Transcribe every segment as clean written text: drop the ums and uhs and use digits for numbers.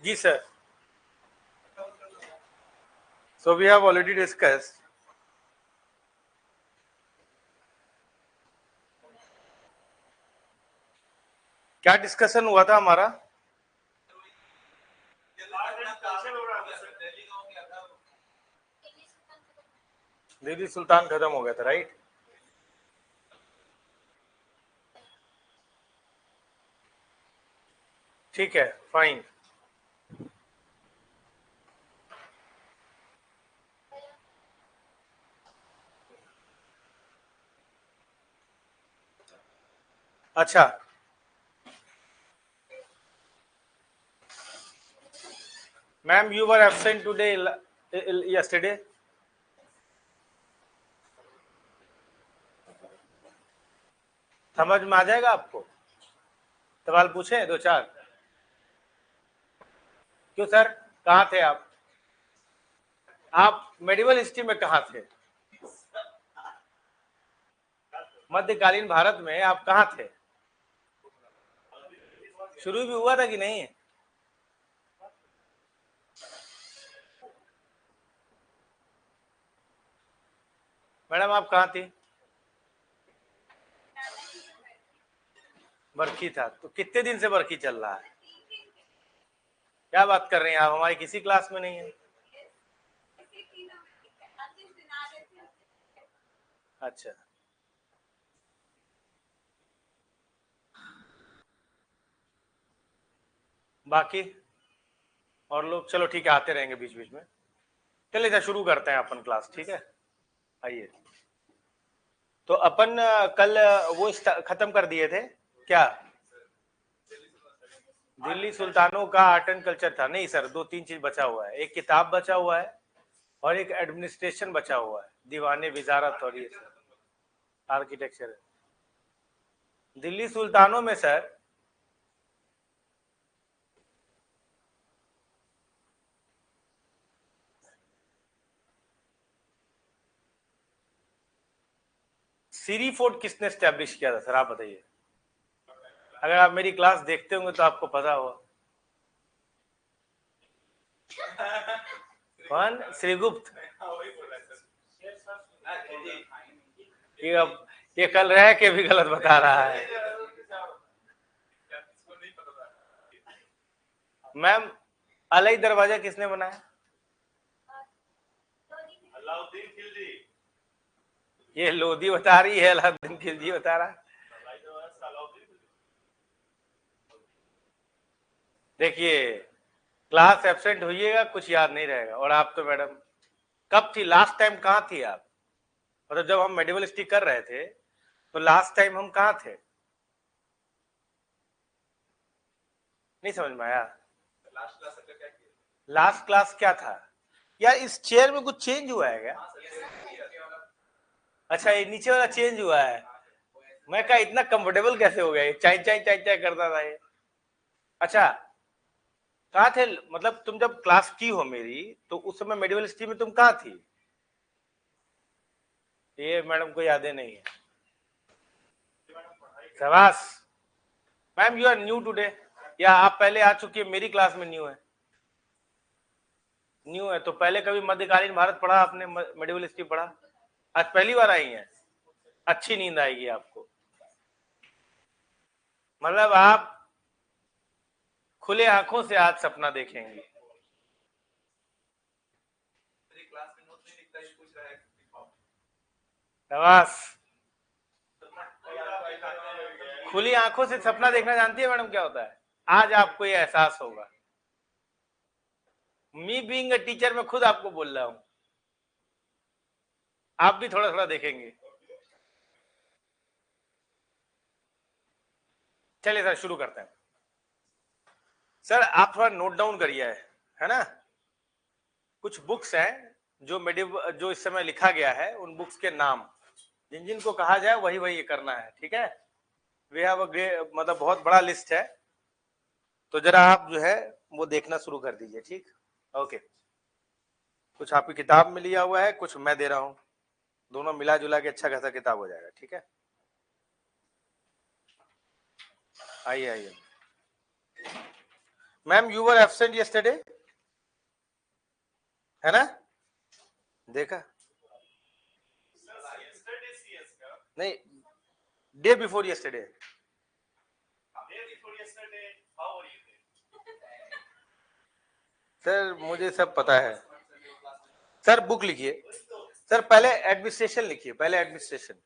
Ji sir. So we have already discussed. क्या discussion हुआ था हमारा? दिल्ली सुल्तान खत्म हो गया था, राइट? ठीक है, फाइन. अच्छा, ma'am you were absent today yesterday. समझ में आ जाएगा आपको? सवाल पूछे दो चार. क्यों सर, कहाँ थे आप? आप मेडिवल हिस्ट्री में कहाँ थे? मध्यकालीन भारत में आप कहाँ थे? शुरू भी हुआ था कि नहीं? मैडम आप कहाँ थी? बरखी था. तो कितने दिन से बरखी चल रहा है? क्या बात कर रहे हैं आप, हमारी किसी क्लास में नहीं है. अच्छा, बाकी और लोग चलो ठीक है, आते रहेंगे बीच बीच में. चलिए सर शुरू करते हैं अपन क्लास, ठीक है? आइए. तो अपन कल वो खत्म कर दिए थे क्या? दिल्ली सुल्तानों का आर्ट एंड कल्चर था. नहीं सर, दो तीन चीज बचा हुआ है. एक किताब बचा हुआ है और एक एडमिनिस्ट्रेशन बचा हुआ है, दीवाने विजारत और ये आर्किटेक्चर. दिल्ली सुल्तानों में सर सीरी फोर्ट किसने स्टैब्लिश किया था सर, आप बताइए. अगर आप मेरी क्लास देखते होंगे तो आपको पता होगा. कौन? श्रीगुप्त. ये अब ये कल रह के भी गलत बता रहा है. मैम अलई दरवाजा किसने बनाया? अलाउद्दीन खिलजी. ये लोधी बता रही है, अलाउद्दीन खिलजी बता रहा है. देखिए, क्लास एब्सेंट होइएगा, कुछ याद नहीं रहेगा. और आप तो मैडम कब थी लास्ट टाइम, कहाँ थी आप? मतलब जब हम मेडिवल हिस्ट्री कर रहे थे तो लास्ट टाइम हम कहाँ थे? नहीं समझ में आया. लास्ट क्लास क्या था यार? इस चेयर में कुछ चेंज हुआ है क्या? अच्छा, ये नीचे वाला चेंज हुआ है. मैं कहा इतना कंफर्टेबल कैसे हो गया, ये चाय चाय चाय चाय करता था ये. अच्छा, कहाँ थे? मतलब तुम जब क्लास की हो मेरी तो उस समय मेडिवल हिस्ट्री में तुम कहाँ थी? ये मैडम को यादें नहीं है. शाबाश. Ma'am you are new today, या आप पहले आ चुकी है, मेरी क्लास में न्यू है? न्यू है तो पहले कभी मध्यकालीन भारत पढ़ा आपने, मेडिवल हिस्ट्री पढ़ा? आज पहली बार आई हैं. अच्छी नींद आएगी आपको. मतलब आप खुले आंखों से आज सपना देखेंगे. शाबाश. खुली आंखों से सपना देखना जानती है मैडम क्या होता है? आज आपको ये एहसास होगा. मी बीइंग अ टीचर मैं खुद आपको बोल रहा हूं, आप भी थोड़ा थोड़ा देखेंगे. चलिए सर शुरू करते हैं. सर आप थोड़ा नोट डाउन करिए, है ना? कुछ बुक्स हैं जो इस समय लिखा गया है, उन बुक्स के नाम जिन जिन को कहा जाए वही वही ये करना है, ठीक है? वी हैव अ ग्रेट, मतलब बहुत बड़ा लिस्ट है, तो जरा आप जो है वो देखना शुरू कर दीजिए, ठीक? ओके. कुछ आपकी किताब में लिया हुआ है, कुछ मैं दे रहा हूँ, दोनों मिला जुला के अच्छा खासा किताब हो जाएगा, ठीक है? आइए आइए. Ma'am you were absent yesterday, है ना? देखा नहीं, डे बिफोर यस्टरडे। सर मुझे सब पता है सर, बुक लिखिए सर, पहले एडमिनिस्ट्रेशन लिखिए, पहले एडमिनिस्ट्रेशन,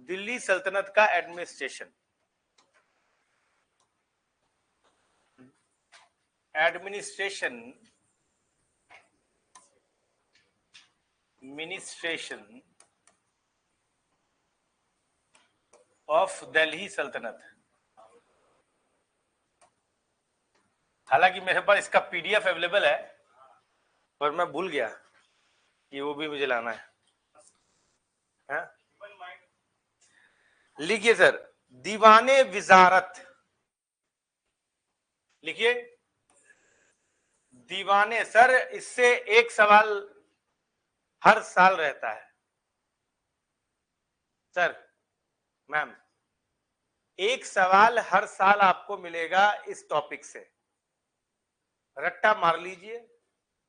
दिल्ली सल्तनत का एडमिनिस्ट्रेशन, एडमिनिस्ट्रेशन, मिनिस्ट्रेशन ऑफ दिल्ली सल्तनत। हालांकि मेरे पास इसका पीडीएफ अवेलेबल है पर मैं भूल गया कि वो भी मुझे लाना है। लिखिए सर, दीवाने विजारत, लिखिए दीवाने। सर इससे एक सवाल हर साल रहता है सर, मैम एक सवाल हर साल आपको मिलेगा इस टॉपिक से, रट्टा मार लीजिए,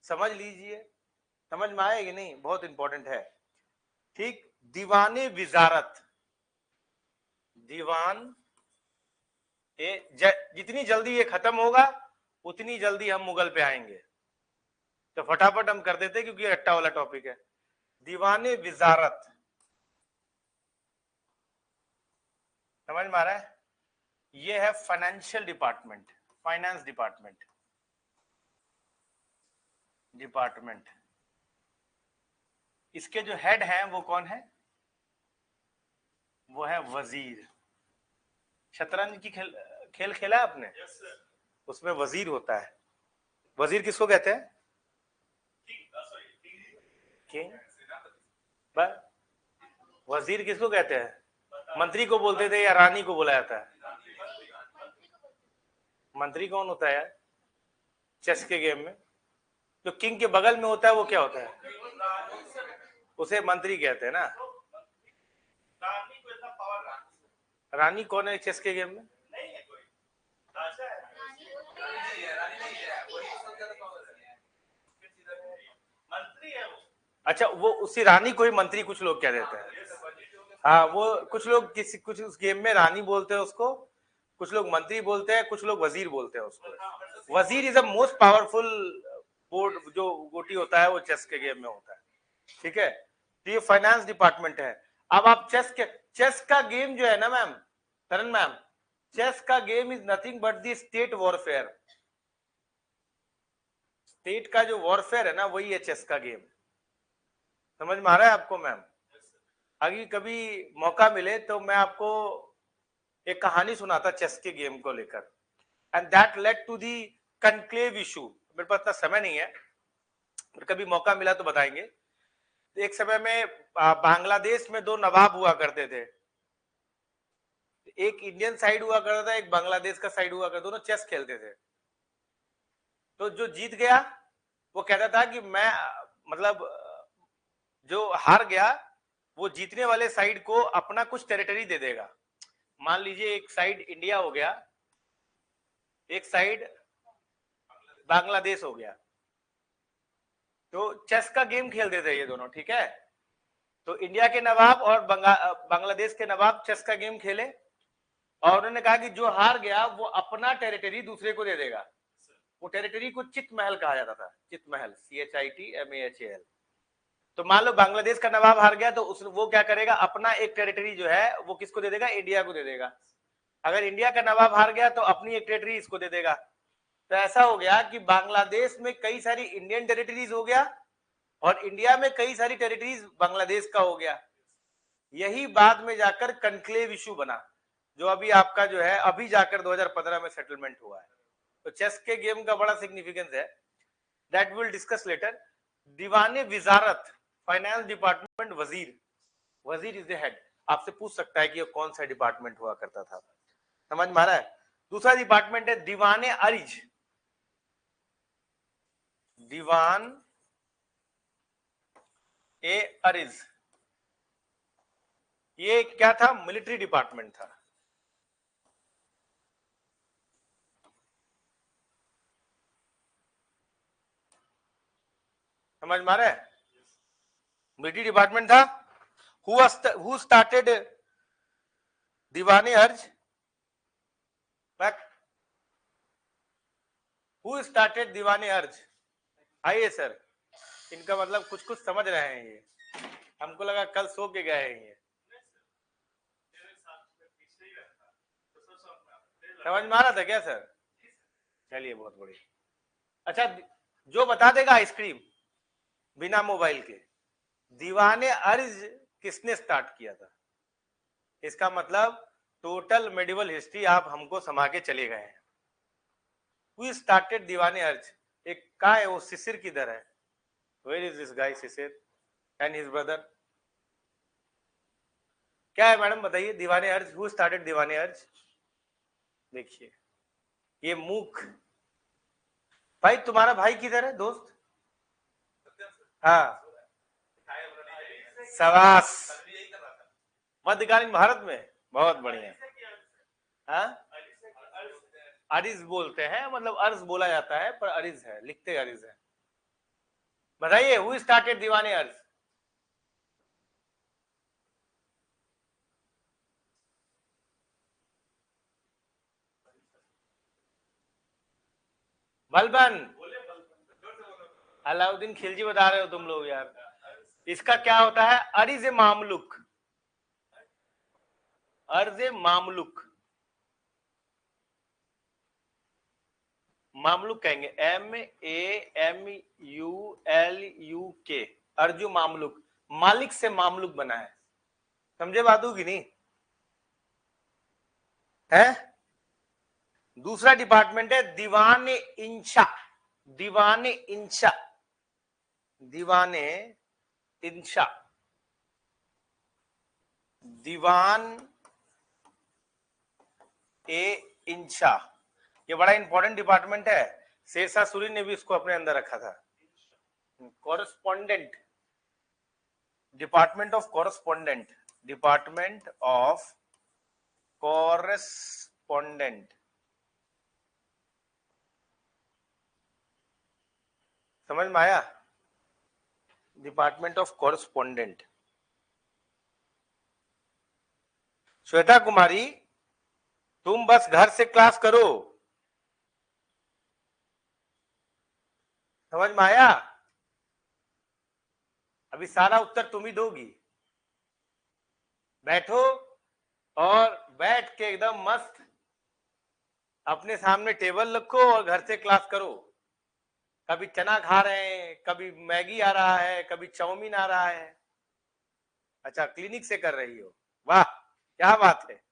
समझ लीजिए, समझ में आएगी नहीं, बहुत इंपॉर्टेंट है। ठीक, दीवाने विजारत, दीवान जितनी जल्दी ये खत्म होगा उतनी जल्दी हम मुगल पे आएंगे, तो फटाफट हम कर देते क्योंकि रट्टा वाला टॉपिक है। दीवाने विजारत, समझ में आ रहा है? ये है फाइनेंशियल डिपार्टमेंट, फाइनेंस डिपार्टमेंट, इसके जो हेड हैं वो कौन है? वो है वजीर। शतरंज की खेल खेला है आपने? उसमें वजीर होता है। वजीर किसको कहते हैं? किंग। वजीर किसको कहते हैं? मंत्री को बोलते थे या रानी को बोला जाता है? मंत्री कौन होता है यार चेस के गेम में? जो किंग के बगल में होता है वो क्या होता है? उसे मंत्री कहते हैं ना। रानी कौन है चेस के गेम में? अच्छा, वो उसी रानी को ही मंत्री कुछ लोग कह देते हैं। हाँ, वो कुछ लोग कुछ उस गेम में रानी बोलते हैं उसको, कुछ लोग मंत्री बोलते हैं, कुछ लोग वजीर बोलते हैं उसको। वजीर is the most powerful board, जो गोटी होता है वो चेस के गेम में होता है। ठीक है, तो ये फाइनेंस डिपार्टमेंट है। अब आप चेस का गेम जो है ना मैम, तरन मैम, चेस का game is nothing but the state warfare. State का जो वॉरफेयर है ना वही है चेस का गेम। समझ में आ रहा है आपको मैम? अगर कभी मौका मिले तो मैं आपको एक कहानी सुनाता चेस के गेम को लेकर, and that led to the conclave issue. मेरे पास इतना समय नहीं है, पर कभी मौका मिला तो बताएंगे। एक समय में बांग्लादेश में दो नवाब हुआ करते थे, एक इंडियन साइड हुआ करता था, एक बांग्लादेश का साइड हुआ करता, दोनों चेस खेलते थे। तो जो जीत गया वो कहता था कि मैं, मतलब जो हार गया वो जीतने वाले साइड को अपना कुछ टेरिटरी दे देगा। मान लीजिए एक साइड इंडिया हो गया, एक साइड बांग्लादेश हो गया, तो चेस का गेम खेलते थे ये दोनों। ठीक है, तो इंडिया के नवाब और बांग्लादेश के नवाब चेस का गेम खेले, और उन्होंने कहा कि जो हार गया वो अपना टेरिटरी दूसरे को दे देगा। वो टेरिटरी को चित महल कहा जाता था, चित महल, CHITMAHAL। तो मान लो बांग्लादेश का नवाब हार गया तो वो क्या करेगा, अपना एक टेरिटरी जो है वो किसको दे देगा? इंडिया को दे देगा। अगर इंडिया का नवाब हार गया तो अपनी एक टेरिटरी इसको दे देगा। तो ऐसा हो गया कि बांग्लादेश में कई सारी इंडियन टेरिटरीज हो गया और इंडिया में कई सारी टेरिटरीज बांग्लादेश का हो गया। यही बाद में जाकर कनक्लेव इशू बना, जो अभी आपका जो है अभी जाकर 2015 में सेटलमेंट हुआ है। तो चेस के गेम का बड़ा सिग्निफिकेंस है, दैट विल डिस्कस लेटर। दीवाने विजारत, फाइनेंस डिपार्टमेंट, वजीर, वजीर इज द हेड। आपसे पूछ सकता है कि कौन सा डिपार्टमेंट हुआ करता था। समझ में आ रहा है? दूसरा डिपार्टमेंट है दीवाने अरिज, दीवान ए अरिज। ये क्या था? मिलिट्री डिपार्टमेंट था। समझ में आ रहा है? मिलिट्री डिपार्टमेंट था। हु स्टार्टेड दीवाने अर्ज? हु स्टार्टेड दीवाने अर्ज? आइए सर, इनका मतलब कुछ कुछ समझ रहे हैं ये, हमको लगा कल सो के गए हैं ये। समझ में आ रहा था क्या सर? चलिए बहुत बढ़िया। अच्छा, जो बता देगा आइसक्रीम बिना मोबाइल के, दीवाने अर्ज किसने स्टार्ट किया था? इसका मतलब टोटल मेडिवल हिस्ट्री आप हमको समा के चले गए हैं। Who started दीवाने अर्ज? एक का है वो, शिशिर किधर है? Where is this guy Shishir and his brother? क्या है मैडम बताइए, दीवाने अर्ज, Who started दीवाने अर्ज? देखिए ये मूक भाई, तुम्हारा भाई किधर है दोस्त? हाँ, सवास, मध्यकालीन भारत में, बहुत बढ़िया। हाँ, अरिज बोलते हैं, मतलब अर्ज बोला जाता है पर अरिज है, लिखते अरिज है। बताइए हु स्टार्टेड दीवाने अर्ज? बलबन, अलाउद्दीन खिलजी बता रहे हो तुम लोग यार। इसका क्या होता है? अरिज मामलुक, अर्ज मामलुक, मामलुक कहेंगे, MAMULUK, अर्जु मामलुक, मालिक से मामलुक बना है। समझे बात होगी नहीं है? दूसरा डिपार्टमेंट है दीवाने इंशा, दीवाने इंशा, दीवाने इंशा, दीवान ए इंशा, ये बड़ा इंपॉर्टेंट डिपार्टमेंट है। शेरशाह सूरी ने भी इसको अपने अंदर रखा था। Correspondent, department of correspondent, department of correspondent, समझ में आया? Department of correspondent. Shweta Kumari, तुम बस घर से क्लास करो। समझ में आया? अभी सारा उत्तर तुम ही दोगी। बैठो और बैठ के एकदम मस्त अपने सामने टेबल रखो और घर से क्लास करो। कभी चना खा रहे हैं, कभी मैगी आ रहा है, कभी चाउमीन आ रहा है। अच्छा, क्लिनिक से कर रही हो, वाह क्या बात है।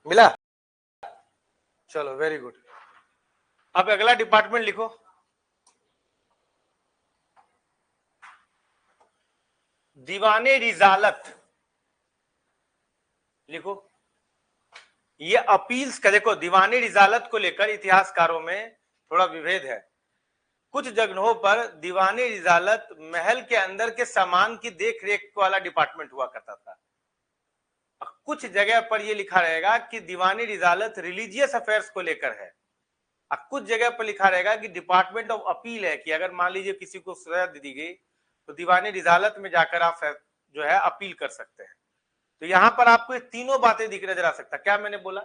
मिला? चलो वेरी गुड। अब अगला डिपार्टमेंट लिखो। दीवाने रिजालत लिखो। ये अपील्स का देखो, दीवाने रिजालत को लेकर इतिहासकारों में थोड़ा विभेद है। कुछ जगहों पर दीवाने रिजालत महल के अंदर के सामान की देख रेख वाला डिपार्टमेंट हुआ करता था। कुछ जगह पर यह लिखा रहेगा कि दीवानी रिजालत रिलीजियस अफेयर्स को लेकर है। कुछ जगह पर लिखा रहेगा कि डिपार्टमेंट ऑफ अपील है, कि अगर मान लीजिए किसी को सजा दी गई तो दीवानी रिजालत में जाकर आप जो है अपील कर सकते हैं। तो यहां पर आपको ये तीनों बातें दिख नजर आ सकता। क्या मैंने बोला?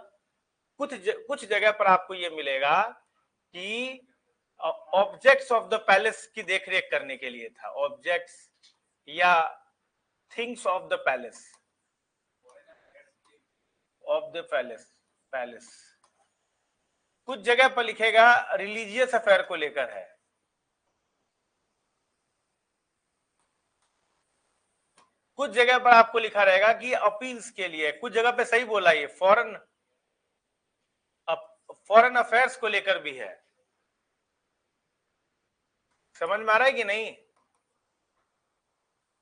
कुछ जगह पर आपको ये मिलेगा कि ऑब्जेक्ट्स ऑफ द पैलेस की देखरेख करने के लिए था, ऑब्जेक्ट्स या things of the palace, of the palace. कुछ जगह पर लिखेगा रिलीजियस अफेयर को लेकर है। कुछ जगह पर आपको लिखा रहेगा कि अपील्स के लिए। कुछ जगह पे सही बोला, ये फॉरेन अफेयर्स को लेकर भी है। समझ में आ रहा है कि नहीं?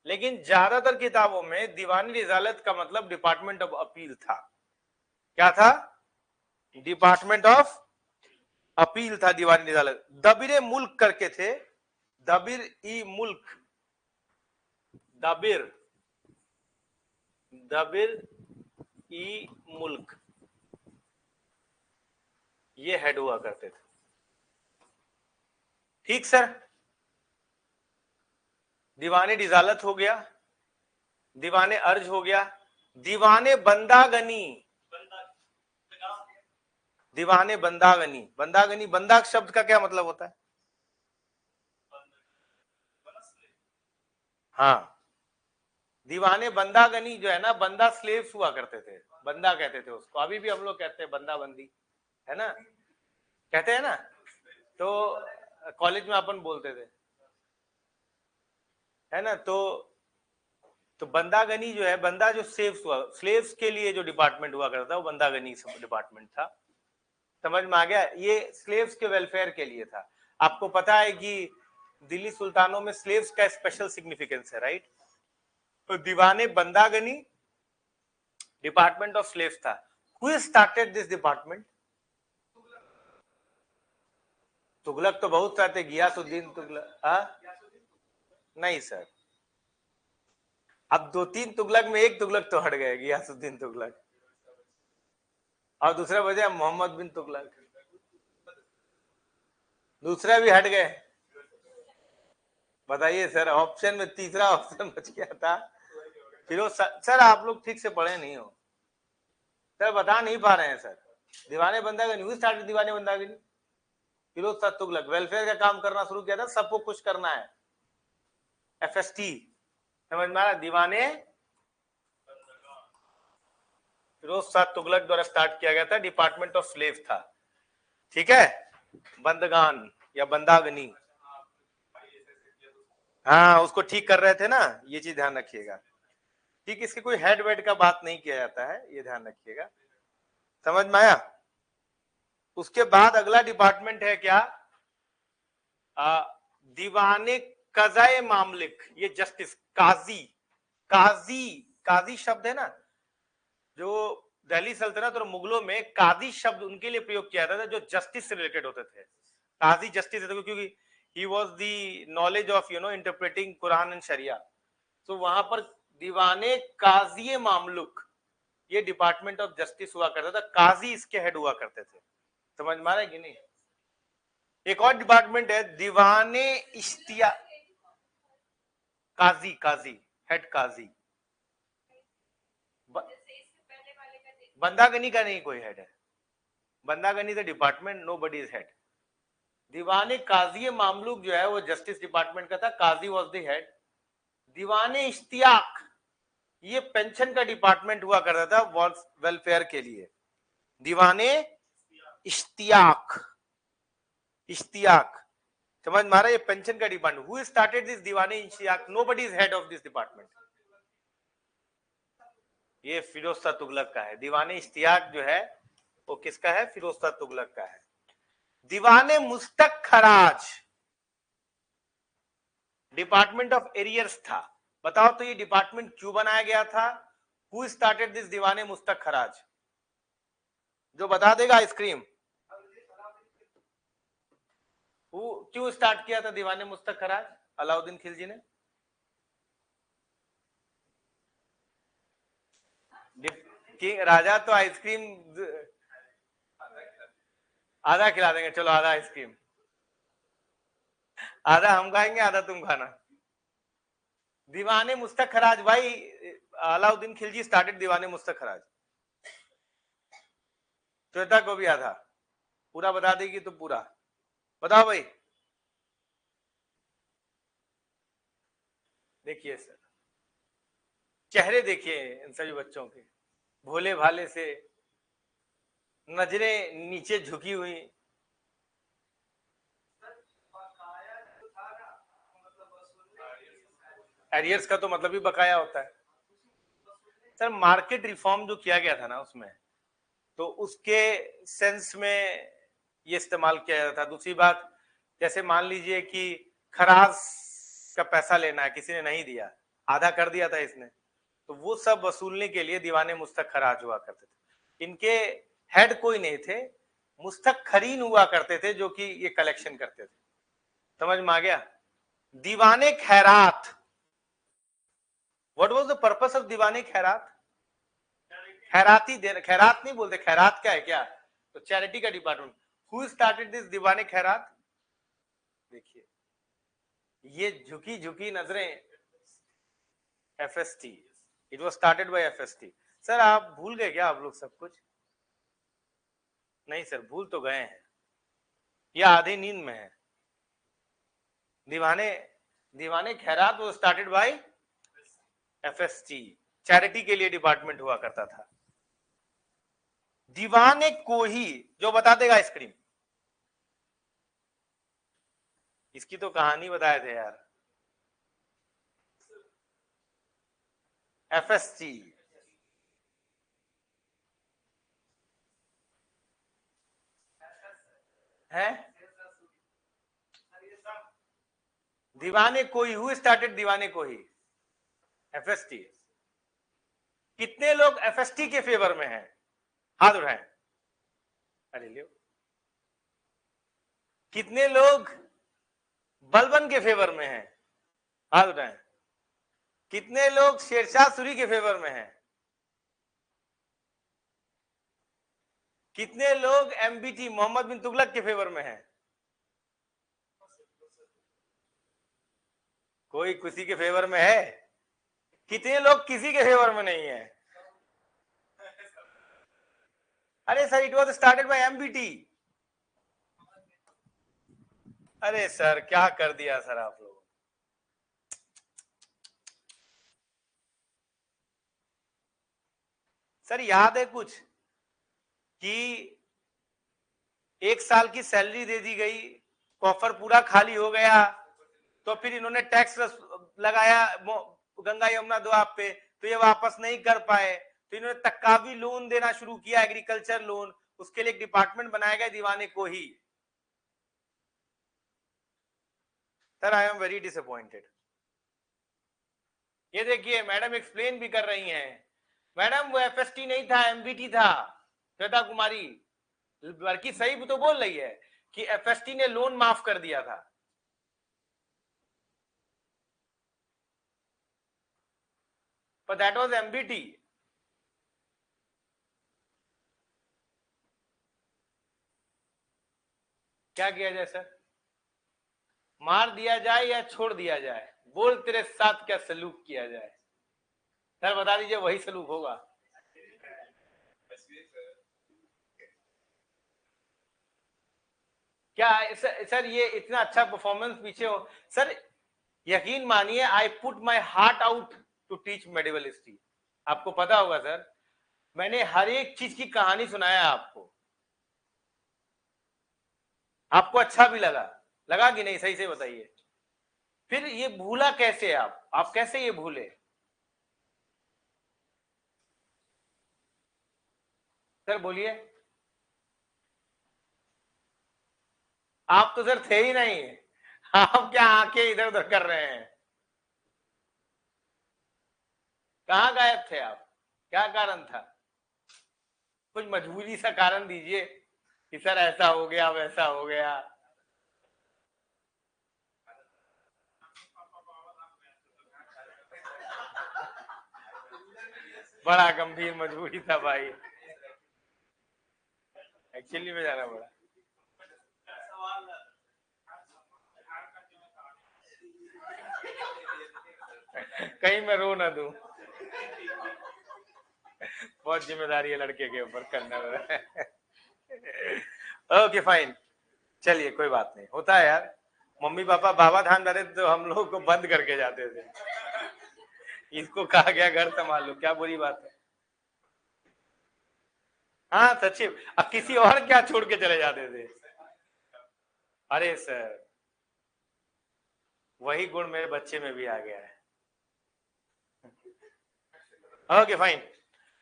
लेकिन ज्यादातर किताबों में दीवानी रिजालत का मतलब डिपार्टमेंट ऑफ अपील था। क्या था? डिपार्टमेंट ऑफ अपील था दीवानी रिजालत। दबीर मुल्क करके थे, दबीर ई मुल्क, दबीर ई मुल्क, ये हेड हुआ करते थे। ठीक सर। दीवाने रिजालत हो गया, दीवाने अर्ज हो गया, दीवाने बंदागनी, दीवाने बंदागनी। बंदागनी, बंदा शब्द का क्या मतलब होता है? हाँ, दीवाने बंदागनी जो है ना, बंदा स्लेव्स हुआ करते थे, बंदा कहते थे उसको। अभी भी हम लोग कहते हैं बंदा बंदी, है ना, कहते हैं ना। तो कॉलेज में अपन बोलते थे, है ना। तो बंदागनी जो है, बंदा जो स्लेव्स के लिए जो डिपार्टमेंट हुआ करता था वो बंदागनी डिपार्टमेंट था। समझ में आ गया? ये स्लेव्स के वेलफेयर के लिए था। आपको पता है कि दिल्ली सुल्तानों में स्लेव्स का स्पेशल सिग्निफिकेंस है, राइट? तो दीवाने बंदागनी डिपार्टमेंट ऑफ स्लेव्स था। Who started this department? Tughlaq तो बहुत सारे थे, गियासुद्दीन तुगलक। नहीं सर, अब 2-3 तुगलक में एक तुगलक तो हट गए, गियासुद्दीन तुगलक, और दूसरा वजह मोहम्मद बिन तुगलक, दूसरा भी हट गए। बताइए सर, ऑप्शन में तीसरा ऑप्शन बच गया था फिरोज। सर आप लोग ठीक से पढ़े नहीं हो सर, बता नहीं पा रहे हैं सर। दीवाने बंदागनी, हुई स्टार्टेड दीवाने बंदागनी, फिरोज शाह तुगलक। वेलफेयर का काम करना शुरू किया था, सबको खुश करना है, एफएसटी। समझ में आ रहा? दीवाने फिरोज शाह तुगलक द्वारा स्टार्ट किया गया था, डिपार्टमेंट ऑफ स्लेव था। ठीक है, बंदगान या बंदागनी। हाँ, उसको ठीक कर रहे थे ना, ये चीज ध्यान रखिएगा। ठीक, इसकी कोई हेड वेड का बात नहीं किया जाता है, ये ध्यान रखिएगा। समझ में आया? उसके बाद अगला डिपार्टमेंट है क्या? दीवाने कज़ाए मामलिक, ये जस्टिस, काजी। काजी शब्द है ना, जो दिल्ली सल्तनत और मुगलों में काजी शब्द उनके लिए प्रयोग किया जाता था जो जस्टिस से रिलेटेड होते थे। काजी जस्टिस, क्योंकि he was the knowledge of interpreting Quran and sharia. तो वहां पर दीवाने काजी मामलुक, ये डिपार्टमेंट ऑफ जस्टिस हुआ करता था, काजी इसके हेड हुआ करते थे। समझ में आ रहा है कि नहीं? एक और डिपार्टमेंट है दीवाने इश्तिया, काजी हेड काजी। बंदागनी का नहीं कोई हेड है, बंदागनी का department, nobody is head. दीवाने काजी मामलुक जो है वो जस्टिस डिपार्टमेंट का था, काजी वॉज द हेड। दीवाने इश्तियाक, ये पेंशन का डिपार्टमेंट हुआ करता था वेलफेयर के लिए। दीवाने इश्तियाक, समझ में आ रहा है? ये पेंशन का डिपार्टमेंट। हु स्टार्टेड दिस दीवाने इश्तियाक? Nobody is head of this department. ये फिरोजशाह तुगलक का है। दीवाने इश्तियाक जो है वो किसका है? फिरोजशाह तुगलक का है। दीवाने मुस्तक खराज डिपार्टमेंट ऑफ एरियर्स था। बताओ तो ये डिपार्टमेंट क्यों बनाया गया था? हु स्टार्टेड दिस दीवाने मुस्तक खराज? जो बता देगा आइसक्रीम। क्यों स्टार्ट किया था दीवाने मुस्तक खराज? अलाउद्दीन खिलजी ने। राजा तो आइसक्रीम आधा खिला देंगे, चलो आधा आइसक्रीम, आधा हम खाएंगे आधा तुम खाना। दीवाने मुस्तक खराज भाई, अलाउद्दीन खिलजी स्टार्टेड दीवाने मुस्तक खराज। श्वेता को भी आधा, पूरा बता देगी तो पूरा बताओ भाई। देखिए सर, चेहरे देखिए इन सभी बच्चों के, भोले भाले से, नजरें नीचे झुकी हुई। एरियर्स का तो मतलब ही बकाया होता है सर। मार्केट रिफॉर्म जो किया गया था ना उसमें, तो उसके सेंस में ये इस्तेमाल किया जाता था। दूसरी बात, जैसे मान लीजिए कि खराज का पैसा लेना है, किसी ने नहीं दिया, आधा कर दिया था इसने, तो वो सब वसूलने के लिए दीवाने मुस्तक खराज हुआ करते थे। इनके हेड कोई नहीं थे, मुस्तक खरीन हुआ करते थे जो कि ये कलेक्शन करते थे। समझ में आ गया? दीवाने खैरात, what was the purpose of दीवाने खैरात? खैराती देना, खैरात नहीं बोलते, खैरात क्या है क्या? तो चैरिटी का डिपार्टमेंट। हु स्टार्टेड दिस दीवाने खैरात? देखिए ये झुकी झुकी नजरें, FST, it was started by FST. Sir आप भूल गए क्या आप लोग सब कुछ? नहीं सर, भूल तो गए हैं या आधी नींद में है। दीवाने दीवाने खैरात वो स्टार्टेड बाय एफएसटी, चैरिटी के लिए डिपार्टमेंट हुआ करता था। दीवाने कोही, जो बता देगा आइसक्रीम। इसकी तो कहानी बताए थे यार। एफएसटी है दीवाने कोही। हु स्टार्टेड दीवाने कोही? एफएसटी। कितने लोग एफएसटी के फेवर में हैं? हाथ उठाएं। अरे लियो। कितने लोग बलबन के फेवर में हैं? हाथ उठाएं। कितने लोग शेरशाह सूरी के फेवर में हैं? कितने लोग एमबीटी मोहम्मद बिन तुगलक के फेवर में हैं? कोई किसी के फेवर में है? कितने लोग किसी के फेवर में नहीं है? अरे sir, it was started by MBT. अरे सर क्या कर दिया सर आप लोग। सर याद है कुछ कि एक साल की सैलरी दे दी गई, कॉफर पूरा खाली हो गया, तो फिर इन्होंने टैक्स लगाया गंगा यमुना दोआब पे, तो ये वापस नहीं कर पाए, तो इन्होंने तकावी लोन देना शुरू किया, एग्रीकल्चर लोन। उसके लिए एक डिपार्टमेंट बनाया गया दीवाने को ही। Sir I am very disappointed. ये देखिए मैडम एक्सप्लेन भी कर रही हैं। मैडम वो एफएसटी नहीं था, एमबीटी था। श्वेता कुमारी लड़की सही भी तो बोल रही है कि एफएसटी ने लोन माफ कर दिया था, पर दैट वाज एमबीटी। क्या किया जाए सर? मार दिया जाए या छोड़ दिया जाए? बोल तेरे साथ क्या सलूक किया जाए? सर बता दीजिए, वही सलूक होगा। क्या सर ये इतना अच्छा परफॉर्मेंस पीछे हो? सर यकीन मानिए, I put my heart out to teach medieval history. आपको पता होगा सर, मैंने हर एक चीज की कहानी सुनाया आपको। आपको अच्छा भी लगा? लगा कि नहीं, सही से बताइए। फिर ये भूला कैसे? आप कैसे ये भूले? सर बोलिए। आप तो सर थे ही नहीं, आप क्या आंखें इधर उधर कर रहे हैं? कहाँ गायब थे आप? क्या कारण था? कुछ मजबूरी सा कारण दीजिए कि सर ऐसा हो गया वैसा हो गया। बड़ा गंभीर मजबूरी था भाई, एक्चुअली में जाना पड़ा। कहीं मैं रो ना दूं। बहुत जिम्मेदारी है लड़के के ऊपर करने में। ओके फाइन, चलिए कोई बात नहीं, होता है यार। मम्मी पापा बाबा धाम जाते थे तो हम लोग को बंद करके जाते थे। इसको कहा गया घर संभाल लो, क्या बुरी बात है? हाँ सच्ची, अब किसी और क्या छोड़ के चले जाते थे? अरे सर, वही गुण मेरे बच्चे में भी आ गया है। Okay fine.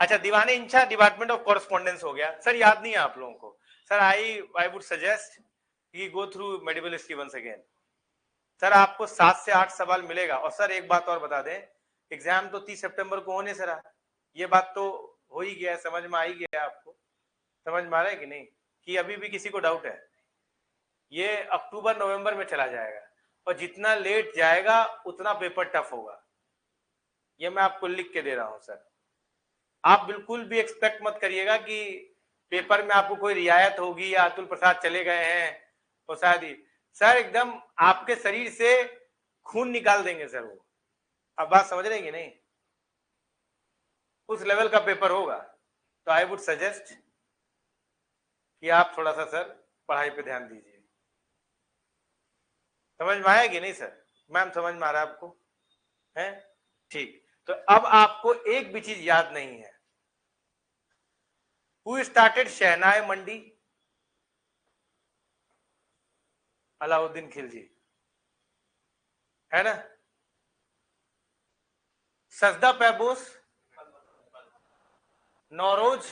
अच्छा, दीवाने इंचा डिपार्टमेंट ऑफ कॉरेस्पॉन्डेंस हो गया। सर याद नहीं है आप लोगों को? सर आई वुड सजेस्ट कि go through medieval history once again. Sir आपको 7 से 8 सवाल मिलेगा। और सर एक बात और बता दें, एग्जाम तो 30 सितंबर को होने सर, ये बात तो हो ही गया है, समझ में आ ही गया आपको? समझ में आ रहा है कि नहीं, कि अभी भी किसी को डाउट है? ये अक्टूबर नवंबर में चला जाएगा, और जितना लेट जाएगा उतना पेपर टफ होगा, ये मैं आपको लिख के दे रहा हूं सर। आप बिल्कुल भी एक्सपेक्ट मत करिएगा कि पेपर में आपको कोई रियायत होगी या अतुल प्रसाद चले गए हैं तो शायद ही। सर एकदम आपके शरीर से खून निकाल देंगे सर वो। अब बात समझ रहे हैं कि नहीं? उस लेवल का पेपर होगा। तो आई वुड सजेस्ट कि आप थोड़ा सा सर पढ़ाई पे ध्यान दीजिए। समझ में आया कि नहीं सर? मैम समझ में आ रहा है आपको? है ठीक। तो अब आपको एक भी चीज याद नहीं है। हु स्टार्टेड शहनाई मंडी? अलाउद्दीन खिलजी, है ना? सजदा पैबोस? नौरोज?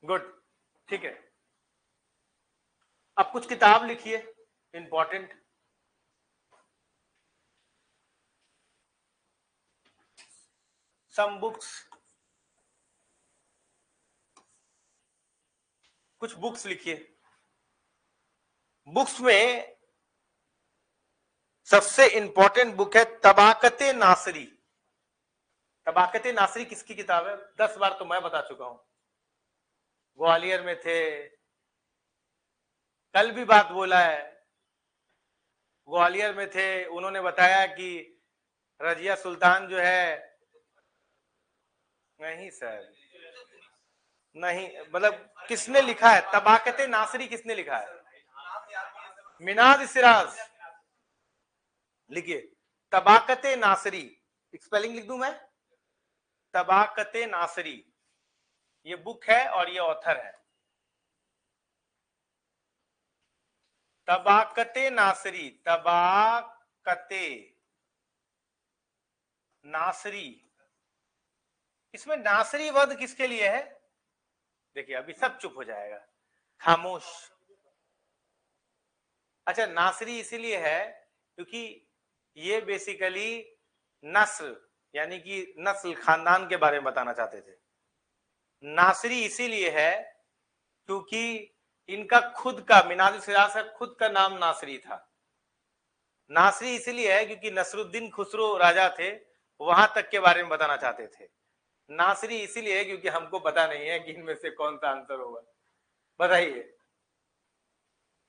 गुड, ठीक है। अब कुछ किताब लिखिए इंपॉर्टेंट। सम बुक्स, कुछ बुक्स लिखिए। बुक्स में सबसे इंपॉर्टेंट बुक है तबाकते नासरी। तबाकते नासरी किसकी किताब है? 10 बार तो मैं बता चुका हूं। ग्वालियर में थे, कल भी बात बोला है। ग्वालियर में थे, उन्होंने बताया कि रजिया सुल्तान जो है। नहीं सर, नहीं, मतलब किसने लिखा है तबाकते नासरी? किसने लिखा है? मिनाज सिराज। लिखिए तबाकते नासरी, स्पेलिंग लिख दूं मैं? तबाकते नासरी, ये बुक है और ये ऑथर है। तबाकते नासरी, तबाकते नासरी। इसमें नासरी वध किसके लिए है? देखिए अभी सब चुप हो जाएगा, खामोश। अच्छा, नासरी इसीलिए है क्योंकि ये बेसिकली नस्ल, यानी कि नस्ल खानदान के बारे में बताना चाहते थे। नासरी इसीलिए है क्योंकि इनका खुद का, मिनाज सिराज का खुद का नाम नासरी था। नासरी इसीलिए है क्योंकि नसरुद्दीन खुसरो राजा थे, वहां तक के बारे में बताना चाहते थे। नासरी इसीलिए है क्योंकि हमको पता नहीं है कि इनमें से कौन सा आंसर होगा। बताइए,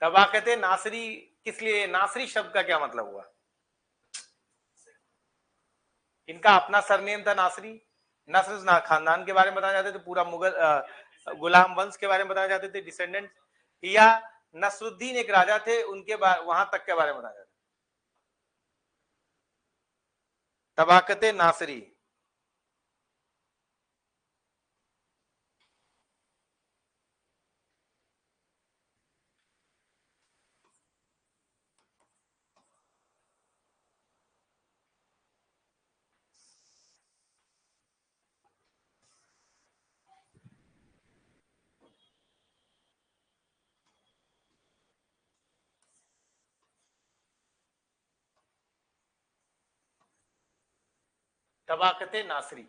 तबाकते नासरी किस लिए? नासरी शब्द का क्या मतलब हुआ? इनका अपना सरनेम था नासरी। नस्र खानदान के बारे में बताना चाहते थे, पूरा मुगल गुलाम वंश के बारे में बताना चाहते थे, डिसेंडेंट। या नसरुद्दीन एक राजा थे, उनके वहां तक के बारे में बताना चाहते थे। तबाकते नासरी। तबाकते नासरी।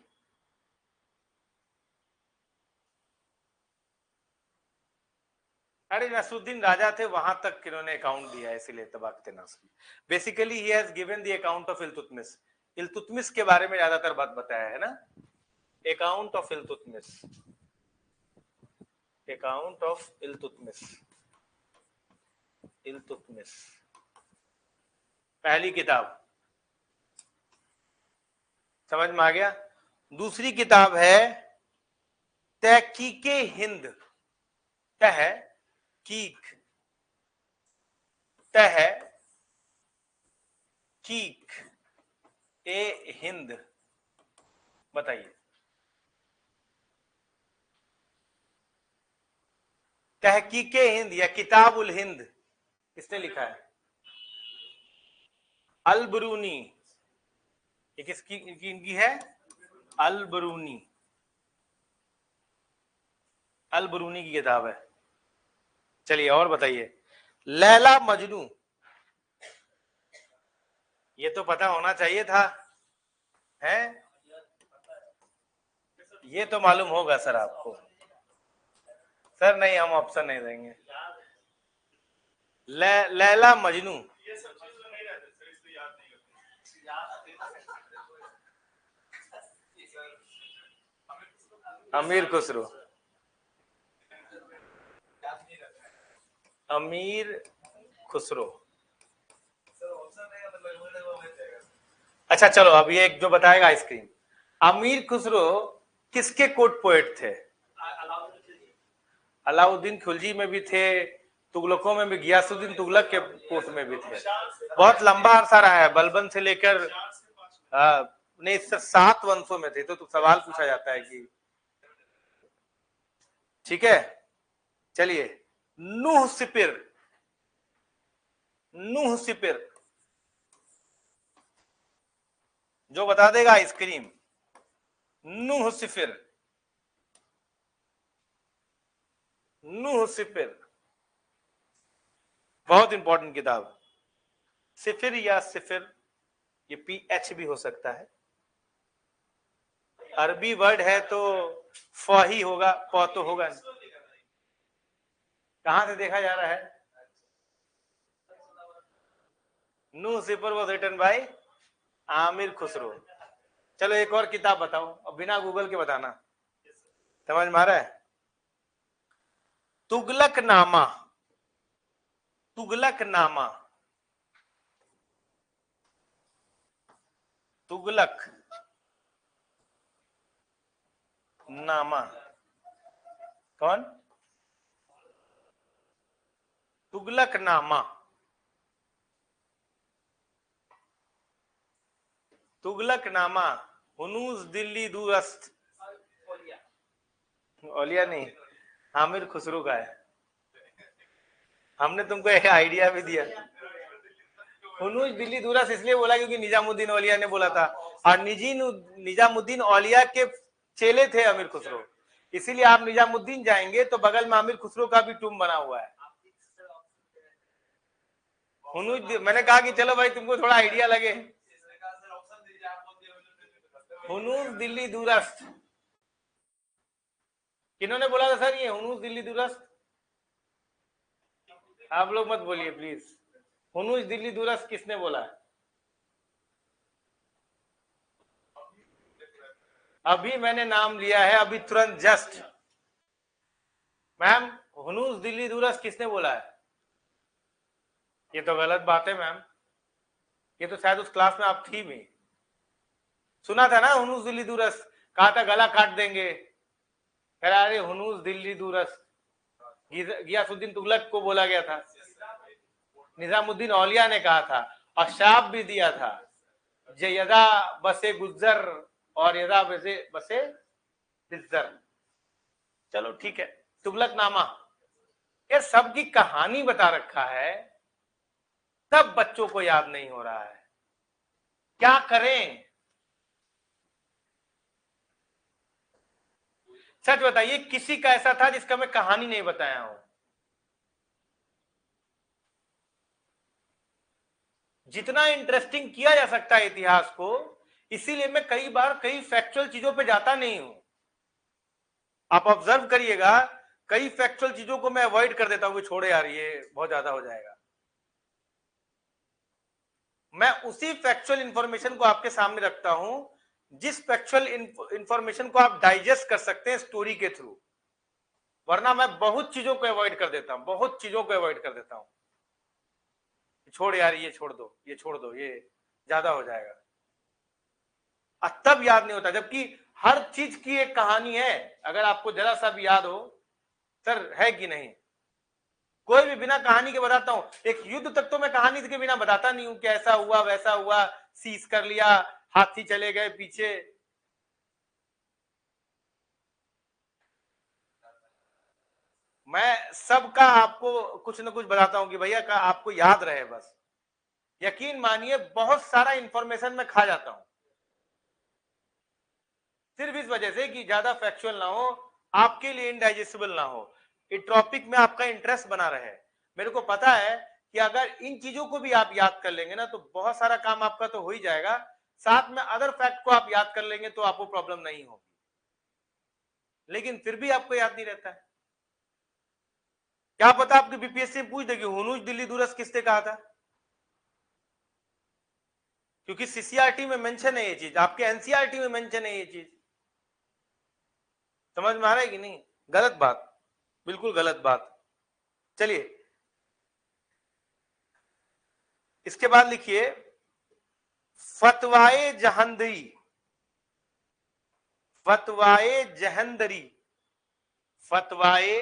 अरे नसरुद्दीन राजा थे, वहां तक इन्होंने अकाउंट दिया है, इसीलिए तबाकते नासरी। Basically he has given the account of Iltutmish. Iltutmish के बारे में ज्यादातर बात बताया है ना, account of Iltutmish, account of Iltutmish, Iltutmish पहली किताब, समझ में आ गया। दूसरी किताब है तहकीके हिंद, तहकीक, तहकीक ए हिंद, बताइए तहकीके हिंद या किताबुल हिंद किसने लिखा है? अल-बरूनी। ये किसकी इनकी है? अल-बरूनी, अल-बरूनी की किताब है। चलिए और बताइए, लैला मजनू, ये तो पता होना चाहिए था, है? ये तो मालूम होगा सर आपको। सर नहीं, हम ऑप्शन नहीं देंगे। लैला मजनू, अमीर खुसरो, अमीर खुसरो। अच्छा चलो, अब ये एक जो बताएगा आइसक्रीम, अमीर खुसरो किसके कोर्ट पोएट थे? अलाउद्दीन खिलजी में भी थे, तुगलकों में भी, गियासुद्दीन तुगलक के कोर्ट में भी थे। बहुत लंबा अरसा रहा है, बलबन से लेकर नहीं सर 7 वंशों में थे। तो सवाल पूछा जाता है कि, ठीक है। चलिए, नूह सिपिर, नूह सिपिर, जो बता देगा आइसक्रीम, नूह सिपिर, नूह सिपिर, बहुत इंपॉर्टेंट किताब। सिफिर या सिफिर, ये PH भी हो सकता है, अरबी वर्ड है तो फ ही होगा, प तो होगा नहीं। कहां से देखा जा रहा है? Nuh Sipihr was written by Amir Khusro. चलो एक और किताब बताओ, अब बिना गूगल के बताना, समझ में आ रहा है? तुगलक नामा, तुगलक नामा, तुगलक नामा, कौन? तुगलक नामा, तुगलक नामा, हुनूज दिल्ली दूरस्त, औलिया नहीं, आमिर खुसरो का है। हमने तुमको एक आइडिया भी दिया। हुनूज दिल्ली दूरस्त इसलिए बोला क्योंकि निजामुद्दीन औलिया ने बोला था, और निजामुद्दीन औलिया के चेले थे अमीर खुसरो, इसीलिए आप निजामुद्दीन जाएंगे तो बगल में आमिर खुसरो का भी टूम बना हुआ है। हुनूज, मैंने कहा कि चलो भाई तुमको थोड़ा आइडिया लगे। हुनूज दिल्ली दूरस्त, किन्होंने बोला था सर ये हुनूज दिल्ली दूरस्त? आप लोग मत बोलिए प्लीज, हुनूज दिल्ली दूरस्त किसने बोला? अभी मैंने नाम लिया है, अभी तुरंत जस्ट। मैम, हुनूज दिल्ली दूरस्त किसने बोला है? ये तो गलत बात है मैम, ये तो शायद उस क्लास में आप थी भी। सुना था ना हुनूज दिल्ली दूरस्त, कहा था गला काट देंगे। कह रहा अरे हुनूज दिल्ली दूरस्त गियासुद्दीन तुगलक को बोला गया था, निजामुद्दीन औलिया ने कहा था, और शाप भी दिया था, जे यदा बसे गुज्जर और यदा बसे बसे बिज्जर। चलो ठीक है, तुगलकनामा, ये सबकी कहानी बता रखा है, सब बच्चों को याद नहीं हो रहा है, क्या करें? सच बताइए, किसी का ऐसा था जिसका मैं कहानी नहीं बताया हूं? जितना इंटरेस्टिंग किया जा सकता है इतिहास को, इसीलिए मैं कई बार कई फैक्चुअल चीजों पे जाता नहीं हूं। आप ऑब्जर्व करिएगा, कई फैक्चुअल चीजों को मैं अवॉइड कर देता हूं कि छोड़े यार ये बहुत ज्यादा हो जाएगा। मैं उसी फैक्चुअल इंफॉर्मेशन को आपके सामने रखता हूं जिस फैक्चुअल इंफॉर्मेशन को आप डाइजेस्ट कर सकते हैं स्टोरी के थ्रू, वरना मैं बहुत चीजों को अवॉइड कर देता हूं, बहुत चीजों को अवॉइड कर देता हूं। छोड़ यार ये छोड़ दो, ये छोड़ दो, ये ज्यादा हो जाएगा, तब याद नहीं होता। जबकि हर चीज की एक कहानी है, अगर आपको जरा सा भी याद हो सर, है कि नहीं? कोई भी बिना कहानी के बताता हूं, एक युद्ध तक तो मैं कहानी के बिना बताता नहीं हूं कि ऐसा हुआ वैसा हुआ, सीज कर लिया, हाथी चले गए पीछे। मैं सबका आपको कुछ ना कुछ बताता हूं कि भैया का आपको याद रहे बस। यकीन मानिए बहुत सारा इंफॉर्मेशन मैं खा जाता हूं, सिर्फ इस वजह से कि ज्यादा फैक्चुअल ना हो, आपके लिए इनडाइजेस्टिबल ना हो, इस टॉपिक में आपका इंटरेस्ट बना रहे। मेरे को पता है कि अगर इन चीजों को भी आप याद कर लेंगे ना तो बहुत सारा काम आपका तो हो ही जाएगा, साथ में अदर फैक्ट को आप याद कर लेंगे तो आपको प्रॉब्लम नहीं होगी। लेकिन फिर भी आपको याद नहीं रहता है। क्या पता आपकी बीपीएससी पूछ देगी हुनूज दिल्ली दूरस किसने कहा था, क्योंकि सीसीआरटी में मेंशन है ये चीज, आपके एनसीआरटी में मेंशन है ये चीज। समझ में आ रहा है कि नहीं? गलत बात, बिल्कुल गलत बात। चलिए इसके बाद लिखिए फतवाए जहंदरी, फतवाए जहंदरी, फतवाए,